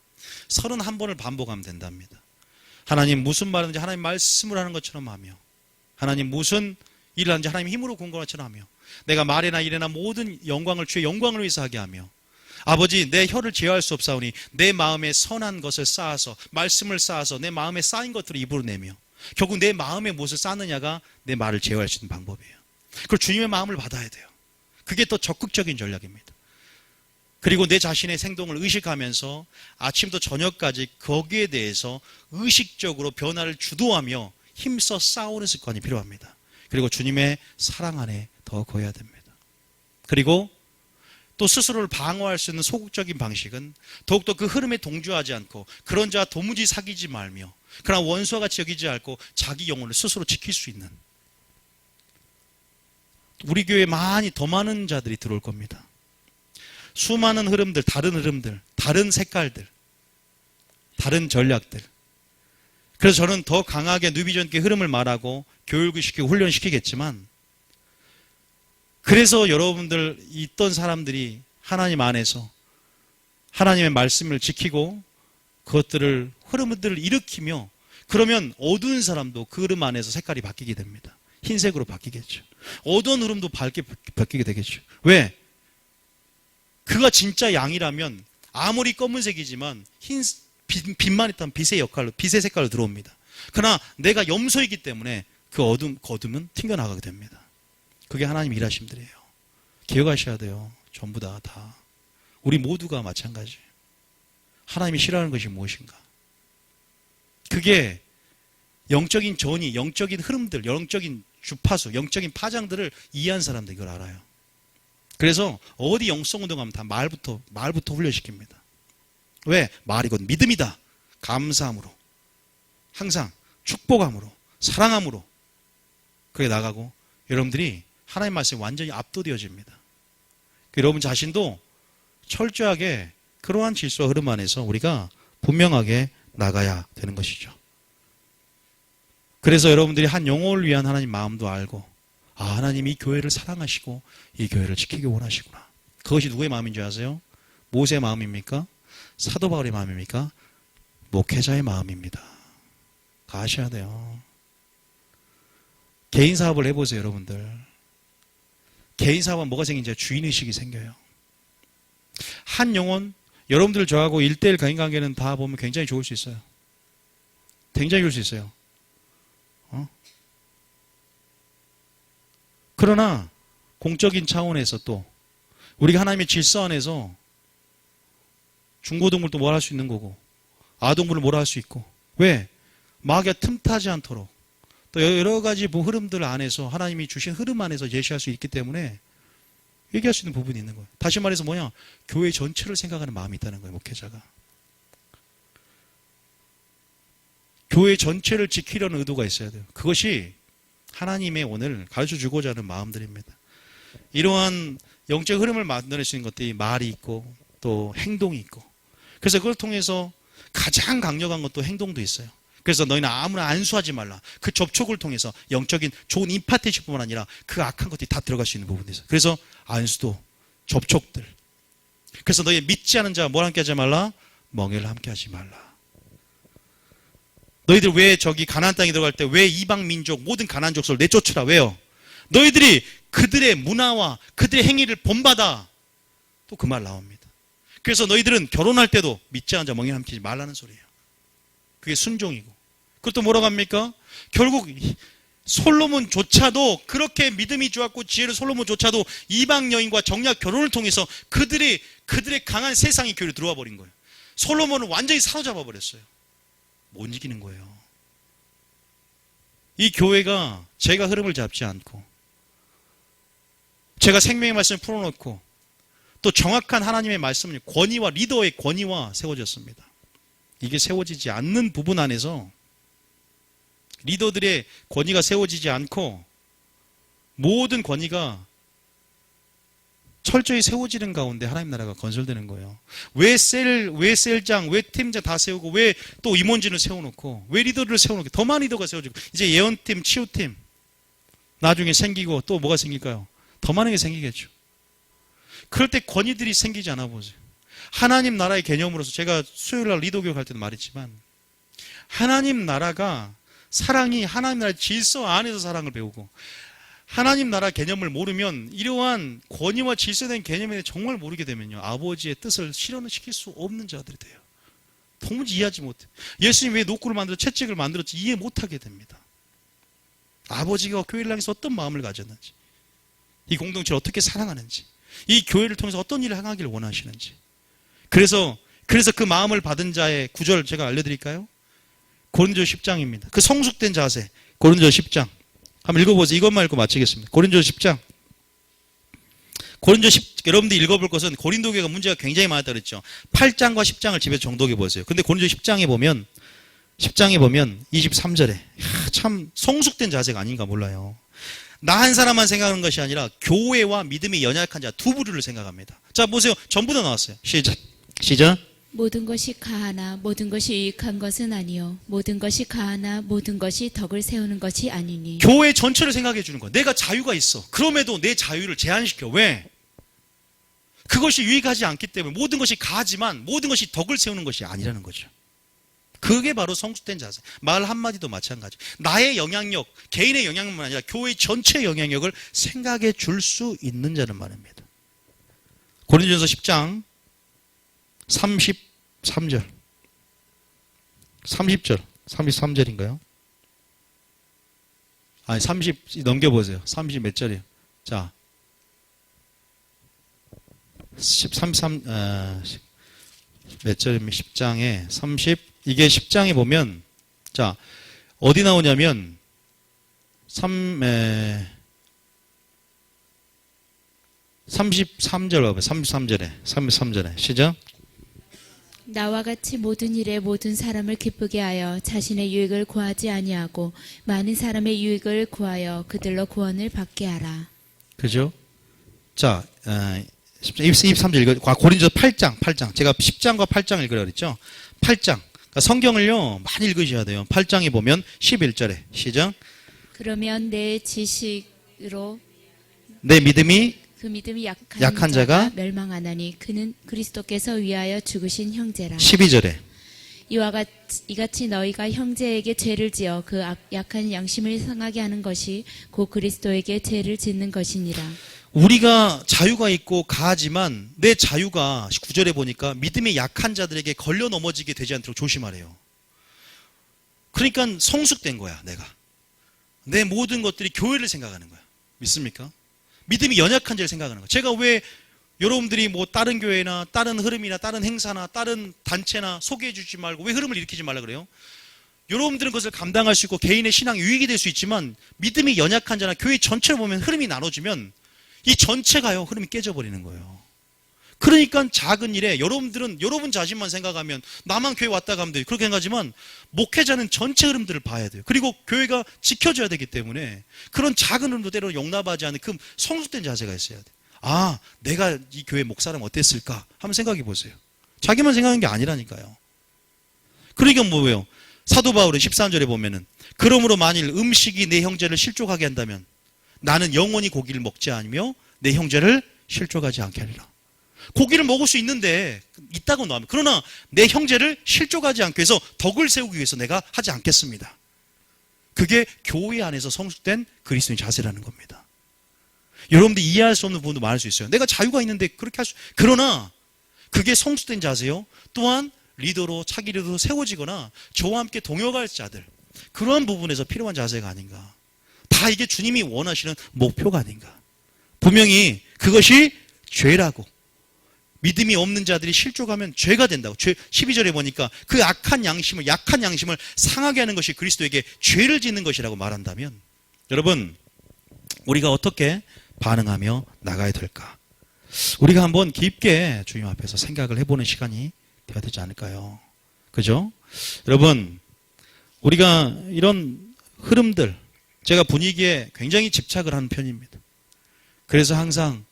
31번을 반복하면 된답니다. 하나님 무슨 말하는지 하나님 말씀을 하는 것처럼 하며 하나님 무슨 일을 하는지 하나님 힘으로 공부하는 것처럼 하며 내가 말이나 일이나 모든 영광을 주의 영광을 위해서 하게 하며 아버지 내 혀를 제어할 수 없사오니 내 마음에 선한 것을 쌓아서 말씀을 쌓아서 내 마음에 쌓인 것들을 입으로 내며 결국 내 마음에 무엇을 쌓느냐가 내 말을 제어할 수 있는 방법이에요. 그걸 주님의 마음을 받아야 돼요. 그게 또 적극적인 전략입니다. 그리고 내 자신의 행동을 의식하면서 아침부터 저녁까지 거기에 대해서 의식적으로 변화를 주도하며 힘써 싸우는 습관이 필요합니다. 그리고 주님의 사랑 안에 더 거해야 됩니다. 그리고 또 스스로를 방어할 수 있는 소극적인 방식은 더욱더 그 흐름에 동조하지 않고 그런 자와 도무지 사귀지 말며 그러나 원수와 같이 여기지 않고 자기 영혼을 스스로 지킬 수 있는 우리 교회에 더 많은 자들이 들어올 겁니다. 수많은 흐름들, 다른 색깔들, 다른 전략들. 그래서 저는 더 강하게 뉴비전께 흐름을 말하고 교육을 시키고 훈련시키겠지만 그래서 여러분들 있던 사람들이 하나님 안에서 하나님의 말씀을 지키고 그것들을 흐름들을 일으키며 그러면 어두운 사람도 그 흐름 안에서 색깔이 바뀌게 됩니다. 흰색으로 바뀌겠죠. 어두운 흐름도 밝게 바뀌게 되겠죠. 왜? 그가 진짜 양이라면 아무리 검은색이지만 빛만 있다면 빛의 색깔로 들어옵니다. 그러나 내가 염소이기 때문에 그 거둠은 튕겨나가게 됩니다. 그게 하나님 일하심들이에요. 기억하셔야 돼요. 전부 다. 우리 모두가 마찬가지. 하나님이 싫어하는 것이 무엇인가? 그게 영적인 전이, 영적인 흐름들, 영적인 주파수, 영적인 파장들을 이해한 사람들 이걸 알아요. 그래서 어디 영성운동 가면 다 말부터 훈련시킵니다. 왜? 말이 곧 믿음이다. 감사함으로. 항상 축복함으로. 사랑함으로. 그게 나가고 여러분들이 하나님 말씀에 완전히 압도되어집니다. 여러분 자신도 철저하게 그러한 질서와 흐름 안에서 우리가 분명하게 나가야 되는 것이죠. 그래서 여러분들이 한 영혼을 위한 하나님 마음도 알고 하나님이 이 교회를 사랑하시고 이 교회를 지키기 원하시구나. 그것이 누구의 마음인 줄 아세요? 모세의 마음입니까? 사도 바울의 마음입니까? 목회자의 마음입니다. 아셔야 돼요. 개인 사업을 해보세요, 여러분들. 개인 사업은 뭐가 생긴지 주인의식이 생겨요. 한 영혼, 여러분들 저하고 1대1 개인 관계는 다 보면 굉장히 좋을 수 있어요. 굉장히 좋을 수 있어요. 그러나 공적인 차원에서 또 우리가 하나님의 질서 안에서 중고동물도 뭘 할 수 있는 거고 아동물을 뭐라 할 수 있고 왜? 마귀가 틈타지 않도록 또 여러 가지 흐름들 안에서 하나님이 주신 흐름 안에서 제시할 수 있기 때문에 얘기할 수 있는 부분이 있는 거예요. 다시 말해서 뭐냐? 교회 전체를 생각하는 마음이 있다는 거예요. 목회자가. 교회 전체를 지키려는 의도가 있어야 돼요. 그것이 하나님의 오늘 가르쳐주고자 하는 마음들입니다. 이러한 영적 흐름을 만들어낼 수 있는 것들이 말이 있고 또 행동이 있고 그래서 그걸 통해서 가장 강력한 것도 행동도 있어요. 그래서 너희는 아무나 안수하지 말라. 그 접촉을 통해서 영적인 좋은 임파테이션뿐만 아니라 그 악한 것들이 다 들어갈 수 있는 부분이 있어요. 그래서 안수도 접촉들. 그래서 너희 믿지 않은 자와 뭘 함께 하지 말라? 멍에를 함께 하지 말라. 너희들 왜 저기 가나안 땅에 들어갈 때 왜 이방 민족 모든 가나안 족속을 내쫓으라. 왜요? 너희들이 그들의 문화와 그들의 행위를 본받아. 또 그 말 나옵니다. 그래서 너희들은 결혼할 때도 믿지 않은 자 멍에 삼키지 말라는 소리예요. 그게 순종이고. 그것도 뭐라고 합니까? 결국 솔로몬조차도 그렇게 믿음이 좋았고 지혜로운 솔로몬조차도 이방 여인과 정략 결혼을 통해서 그들의 강한 세상의 교회로 들어와 버린 거예요. 솔로몬을 완전히 사로잡아 버렸어요. 못 이기는 거예요. 이 교회가 제가 흐름을 잡지 않고 제가 생명의 말씀을 풀어놓고 또 정확한 하나님의 말씀을 권위와 리더의 권위와 세워졌습니다. 이게 세워지지 않는 부분 안에서 리더들의 권위가 세워지지 않고 모든 권위가 철저히 세워지는 가운데 하나님 나라가 건설되는 거예요. 왜 셀장, 왜 팀장 다 세우고 왜 또 임원진을 세워놓고 왜 리더를 세워놓고 더 많은 리더가 세워지고 이제 예언팀, 치유팀 나중에 생기고 또 뭐가 생길까요? 더 많은 게 생기겠죠. 그럴 때 권위들이 생기지 않아 보세요. 하나님 나라의 개념으로서 제가 수요일날 리더 교육 할 때도 말했지만 하나님 나라가 사랑이 하나님 나라의 질서 안에서 사랑을 배우고 하나님 나라 개념을 모르면 이러한 권위와 질서에 대한 개념에 대해 정말 모르게 되면요. 아버지의 뜻을 실현을 시킬 수 없는 자들이 돼요. 도무지 이해하지 못해요. 예수님이 왜 노구를 만들어 채찍을 만들었지 이해 못하게 됩니다. 아버지가 교회를 향해서 어떤 마음을 가졌는지 이 공동체를 어떻게 사랑하는지 이 교회를 통해서 어떤 일을 행하기를 원하시는지 그래서 그 마음을 받은 자의 구절 제가 알려드릴까요? 고린도서 10장입니다. 그 성숙된 자세 고린도서 10장 한번 읽어보세요. 이것만 읽고 마치겠습니다. 고린도서 10장 여러분들이 읽어볼 것은 고린도 교회가 문제가 굉장히 많았다 그랬죠. 8장과 10장을 집에서 정독해 보세요. 근데 고린도서 10장에 보면 23절에 참 성숙된 자세가 아닌가 몰라요. 나 한 사람만 생각하는 것이 아니라 교회와 믿음이 연약한 자 두 부류를 생각합니다. 자 보세요. 전부 다 나왔어요. 시작. 모든 것이 가하나 모든 것이 유익한 것은 아니요 모든 것이 가하나 모든 것이 덕을 세우는 것이 아니니. 교회 전체를 생각해 주는 거야. 내가 자유가 있어. 그럼에도 내 자유를 제한시켜. 왜? 그것이 유익하지 않기 때문에 모든 것이 가하지만 모든 것이 덕을 세우는 것이 아니라는 거죠. 그게 바로 성숙된 자세. 말 한마디도 마찬가지. 나의 영향력, 개인의 영향력만 아니라 교회 전체의 영향력을 생각해 줄 수 있는 자는 말입니다. 고린도전서 10장 33절 33절인가요? 아니 30 넘겨보세요. 30 몇 절이에요? 자 33 몇 절이면 10장에 30 이게 10장에 보면 자 어디 나오냐면 33절 봐봐요. 33절에 시작. 나와 같이 모든 일에 모든 사람을 기쁘게 하여 자신의 유익을 구하지 아니하고 많은 사람의 유익을 구하여 그들로 구원을 받게 하라. 그죠? 자 23절 읽어. 고린도서 8장 제가 10장과 8장 읽으라 그랬죠. 8장 그러니까 성경을요 많이 읽으셔야 돼요. 8장에 보면 11절에 시작. 그러면 내 지식으로 내 믿음이 그 믿음이 약한 자가 멸망하나니 그는 그리스도께서 위하여 죽으신 형제라. 12절에 이같이 너희가 형제에게 죄를 지어 그 약한 양심을 상하게 하는 것이 곧 그리스도에게 죄를 짓는 것이니라. 우리가 자유가 있고 가하지만 내 자유가 9절에 보니까 믿음이 약한 자들에게 걸려 넘어지게 되지 않도록 조심하래요. 그러니까 성숙된 거야. 내 모든 것들이 교회를 생각하는 거야. 믿습니까? 믿음이 연약한 자를 생각하는 거예요. 제가 왜 여러분들이 뭐 다른 교회나 다른 흐름이나 다른 행사나 다른 단체나 소개해 주지 말고 왜 흐름을 일으키지 말라 그래요? 여러분들은 그것을 감당할 수 있고 개인의 신앙 유익이 될 수 있지만 믿음이 연약한 자나 교회 전체를 보면 흐름이 나눠지면 이 전체가요 흐름이 깨져버리는 거예요. 그러니까 작은 일에 여러분들은 여러분 자신만 생각하면 나만 교회 왔다 가면 돼요. 그렇게 생각하지만 목회자는 전체 흐름들을 봐야 돼요. 그리고 교회가 지켜줘야 되기 때문에 그런 작은 흐름도 때로는 용납하지 않는 그 성숙된 자세가 있어야 돼요. 아, 내가 이 교회 목사라면 어땠을까? 한번 생각해 보세요. 자기만 생각하는 게 아니라니까요. 그러니까 뭐예요? 사도 바울은 13절에 보면은 그러므로 만일 음식이 내 형제를 실족하게 한다면 나는 영원히 고기를 먹지 않으며 내 형제를 실족하지 않게 하리라. 고기를 먹을 수 있는데 있다고 나오면 그러나 내 형제를 실족하지 않기 위해서 덕을 세우기 위해서 내가 하지 않겠습니다. 그게 교회 안에서 성숙된 그리스도인 자세라는 겁니다. 여러분들이 이해할 수 없는 부분도 많을 수 있어요. 내가 자유가 있는데 그렇게 할 수 그러나 그게 성숙된 자세요. 또한 리더로 차기 리더로 세워지거나 저와 함께 동역할 자들, 그러한 부분에서 필요한 자세가 아닌가. 다 이게 주님이 원하시는 목표가 아닌가. 분명히 그것이 죄라고, 믿음이 없는 자들이 실족하면 죄가 된다고. 12절에 보니까 그 약한 양심을 상하게 하는 것이 그리스도에게 죄를 짓는 것이라고 말한다면, 여러분, 우리가 어떻게 반응하며 나가야 될까? 우리가 한번 깊게 주님 앞에서 생각을 해보는 시간이 되어야 되지 않을까요? 그죠? 여러분, 우리가 이런 흐름들, 제가 분위기에 굉장히 집착을 하는 편입니다. 그래서 항상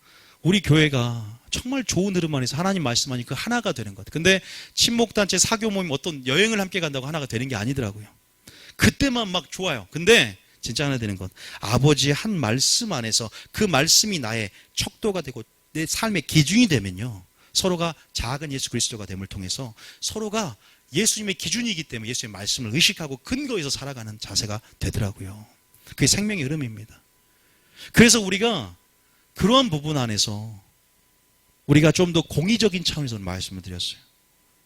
우리 교회가 정말 좋은 흐름 안에서 하나님 말씀하니 그 하나가 되는 것. 근데 친목단체 사교 모임 어떤 여행을 함께 간다고 하나가 되는 게 아니더라고요. 그때만 막 좋아요. 근데 진짜 하나 되는 것, 아버지의 한 말씀 안에서 그 말씀이 나의 척도가 되고 내 삶의 기준이 되면요, 서로가 작은 예수 그리스도가 됨을 통해서 서로가 예수님의 기준이기 때문에 예수의 말씀을 의식하고 근거해서 살아가는 자세가 되더라고요. 그게 생명의 흐름입니다. 그래서 우리가 그러한 부분 안에서 우리가 좀 더 공의적인 차원에서 말씀을 드렸어요.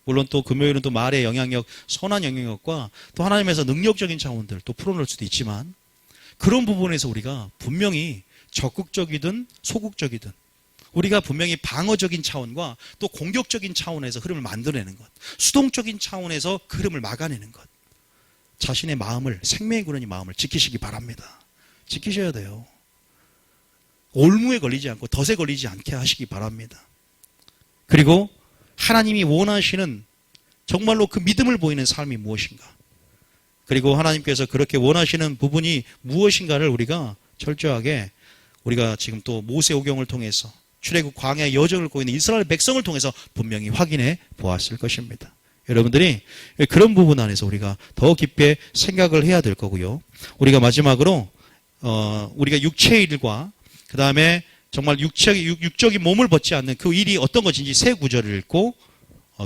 물론 또 금요일은 또 말의 영향력, 선한 영향력과 또 하나님에서 능력적인 차원들 또 풀어놓을 수도 있지만, 그런 부분에서 우리가 분명히 적극적이든 소극적이든 우리가 분명히 방어적인 차원과 또 공격적인 차원에서 흐름을 만들어내는 것, 수동적인 차원에서 그 흐름을 막아내는 것, 자신의 마음을, 생명의 근원의 마음을 지키시기 바랍니다. 지키셔야 돼요. 올무에 걸리지 않고 덫에 걸리지 않게 하시기 바랍니다. 그리고 하나님이 원하시는 정말로 그 믿음을 보이는 삶이 무엇인가, 그리고 하나님께서 그렇게 원하시는 부분이 무엇인가를 우리가 철저하게, 우리가 지금 또 모세오경을 통해서 출애굽 광야의 여정을 걷고 있는 이스라엘 백성을 통해서 분명히 확인해 보았을 것입니다. 여러분들이 그런 부분 안에서 우리가 더 깊게 생각을 해야 될 거고요. 우리가 마지막으로 우리가 육체의 일과 그 다음에 정말 육적인 몸을 벗지 않는 그 일이 어떤 것인지 세 구절을 읽고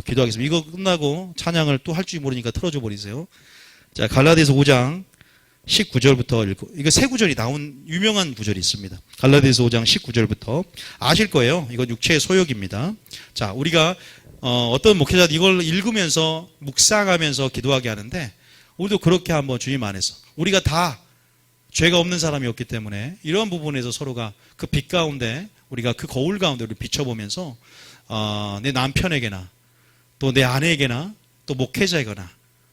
기도하겠습니다. 이거 끝나고 찬양을 또 할 줄 모르니까 틀어줘 버리세요. 자, 갈라디아서 5장 19절부터 읽고, 이거 세 구절이 나온 유명한 구절이 있습니다. 갈라디아서 5장 19절부터 아실 거예요. 이건 육체의 소욕입니다. 자, 우리가 어떤 목회자들 이걸 읽으면서 묵상하면서 기도하게 하는데, 우리도 그렇게 한번 주님 안에서, 우리가 다 죄가 없는 사람이었기 때문에 이런 부분에서 서로가 그 빛 가운데, 우리가 그 거울 가운데 우리 비춰보면서 내 남편에게나 또 내 아내에게나 또 목회자에게나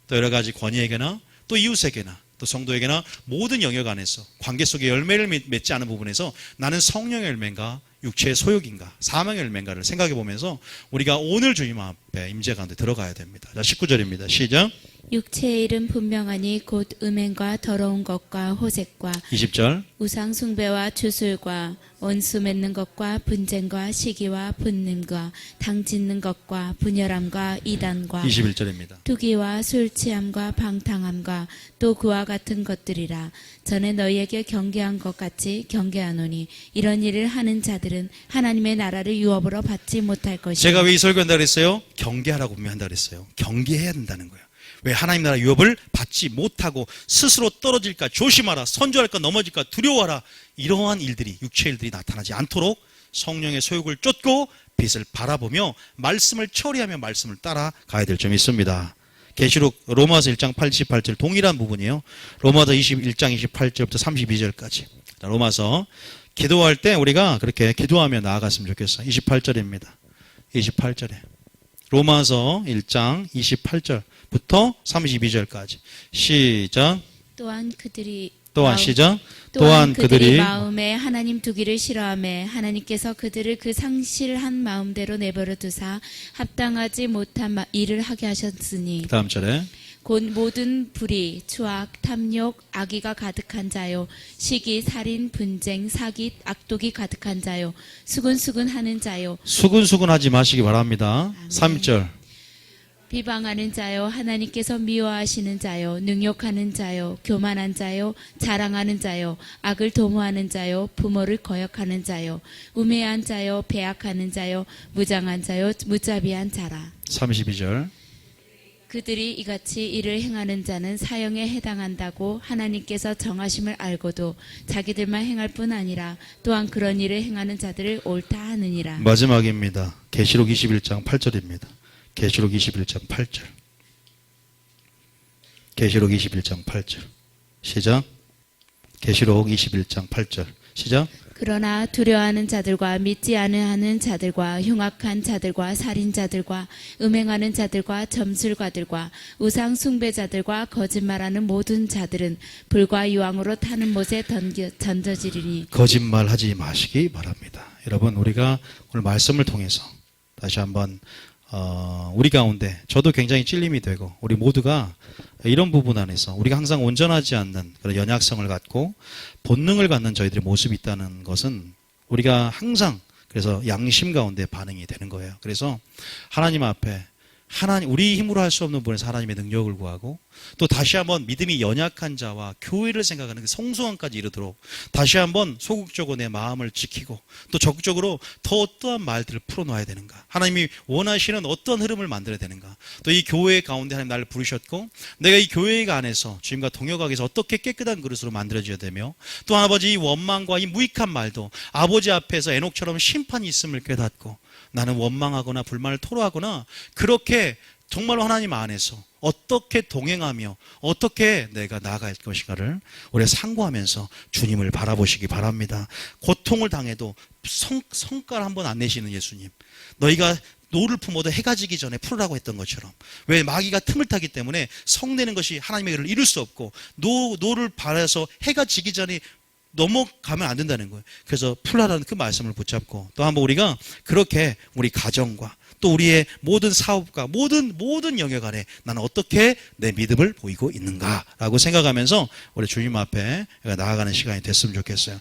또 여러 가지 권위에게나 또 이웃에게나 또 성도에게나 모든 영역 안에서 관계 속에 열매를 맺지 않은 부분에서 나는 성령의 열매인가 육체의 소욕인가 사망의 열매인가를 생각해 보면서 우리가 오늘 주님 앞에 임재 가운데 들어가야 됩니다. 자, 19절입니다. 시작. 육체의 일은 분명하니 곧 음행과 더러운 것과 호색과 20절. 우상 숭배와 주술과 원수 맺는 것과 분쟁과 시기와 분냄과 당 짓는 것과 분열함과 이단과 21절입니다. 투기와 술 취함과 방탕함과 또 그와 같은 것들이라. 전에 너희에게 경계한 것 같이 경계하노니 이런 일을 하는 자들은 하나님의 나라를 유업으로 받지 못할 것이다. 제가 왜 이 설교한다 그랬어요? 경계하라고 분명한다 그랬어요. 경계해야 된다는 거예요. 왜 하나님 나라 유업을 받지 못하고 스스로 떨어질까 조심하라, 선조할까 넘어질까 두려워하라, 이러한 일들이, 육체 일들이 나타나지 않도록 성령의 소욕을 쫓고 빛을 바라보며 말씀을 처리하며 말씀을 따라가야 될 점이 있습니다. 계시록 로마서 1장 88절 동일한 부분이에요. 로마서 21장 28절부터 32절까지. 로마서 기도할 때 우리가 그렇게 기도하며 나아갔으면 좋겠어요. 28절입니다. 28절에 로마서 1장 28절부터 32절까지 시작. 또한 그들이 마음에 하나님 두기를 싫어하며 하나님께서 그들을 그 상실한 마음대로 내버려 두사 합당하지 못한 일을 하게 하셨으니 다음 절에 곧 모든 불의, 추악, 탐욕, 악의가 가득한 자요, 시기, 살인, 분쟁, 사기, 악독이 가득한 자요, 수근수근하는 자요. 수근수근하지 마시기 바랍니다. 3절. 비방하는 자요, 하나님께서 미워하시는 자요, 능욕하는 자요, 교만한 자요, 자랑하는 자요, 악을 도모하는 자요, 부모를 거역하는 자요, 우매한 자요, 배악하는 자요, 무장한 자요, 무자비한 자라. 32절. 그들이 이같이 일을 행하는 자는 사형에 해당한다고 하나님께서 정하심을 알고도 자기들만 행할 뿐 아니라 또한 그런 일을 행하는 자들을 옳다 하느니라. 마지막입니다. 계시록 21장 8절입니다. 계시록 21장 8절. 계시록 21장 8절. 시작. 계시록 21장 8절. 시작. 그러나 두려워하는 자들과 믿지 않으하는 자들과 흉악한 자들과 살인자들과 음행하는 자들과 점술가들과 우상 숭배자들과 거짓말하는 모든 자들은 불과 유황으로 타는 못에 던져지리니. 거짓말하지 마시기 바랍니다. 여러분, 우리가 오늘 말씀을 통해서 다시 한번 우리 가운데 저도 굉장히 찔림이 되고 우리 모두가 이런 부분 안에서 우리가 항상 온전하지 않는 그런 연약성을 갖고 본능을 갖는 저희들의 모습이 있다는 것은 우리가 항상 그래서 양심 가운데 반응이 되는 거예요. 그래서 하나님 앞에 우리 힘으로 할 수 없는 부분에서 하나님의 능력을 구하고 또 다시 한번 믿음이 연약한 자와 교회를 생각하는 그 성소함까지 이르도록 다시 한번 소극적으로 내 마음을 지키고 또 적극적으로 더 어떠한 말들을 풀어놔야 되는가, 하나님이 원하시는 어떤 흐름을 만들어야 되는가, 또 이 교회 가운데 하나님 나를 부르셨고 내가 이 교회 안에서 주님과 동역하기 위해서 어떻게 깨끗한 그릇으로 만들어져야 되며 또 아버지 이 원망과 이 무익한 말도 아버지 앞에서 에녹처럼 심판이 있음을 깨닫고 나는 원망하거나 불만을 토로하거나 그렇게 정말로 하나님 안에서 어떻게 동행하며 어떻게 내가 나아갈 것인가를 우리가 상고하면서 주님을 바라보시기 바랍니다. 고통을 당해도 성과를 한번 안 내시는 예수님, 너희가 노를 품어도 해가 지기 전에 풀으라고 했던 것처럼, 왜 마귀가 틈을 타기 때문에 성내는 것이 하나님의 일을 이룰 수 없고 노를 바라서 해가 지기 전에 넘어가면 안 된다는 거예요. 그래서 풀라라는 그 말씀을 붙잡고 또 한번 우리가 그렇게 우리 가정과 또 우리의 모든 사업과 모든 영역 안에 나는 어떻게 내 믿음을 보이고 있는가라고 생각하면서 우리 주님 앞에 나아가는 시간이 됐으면 좋겠어요.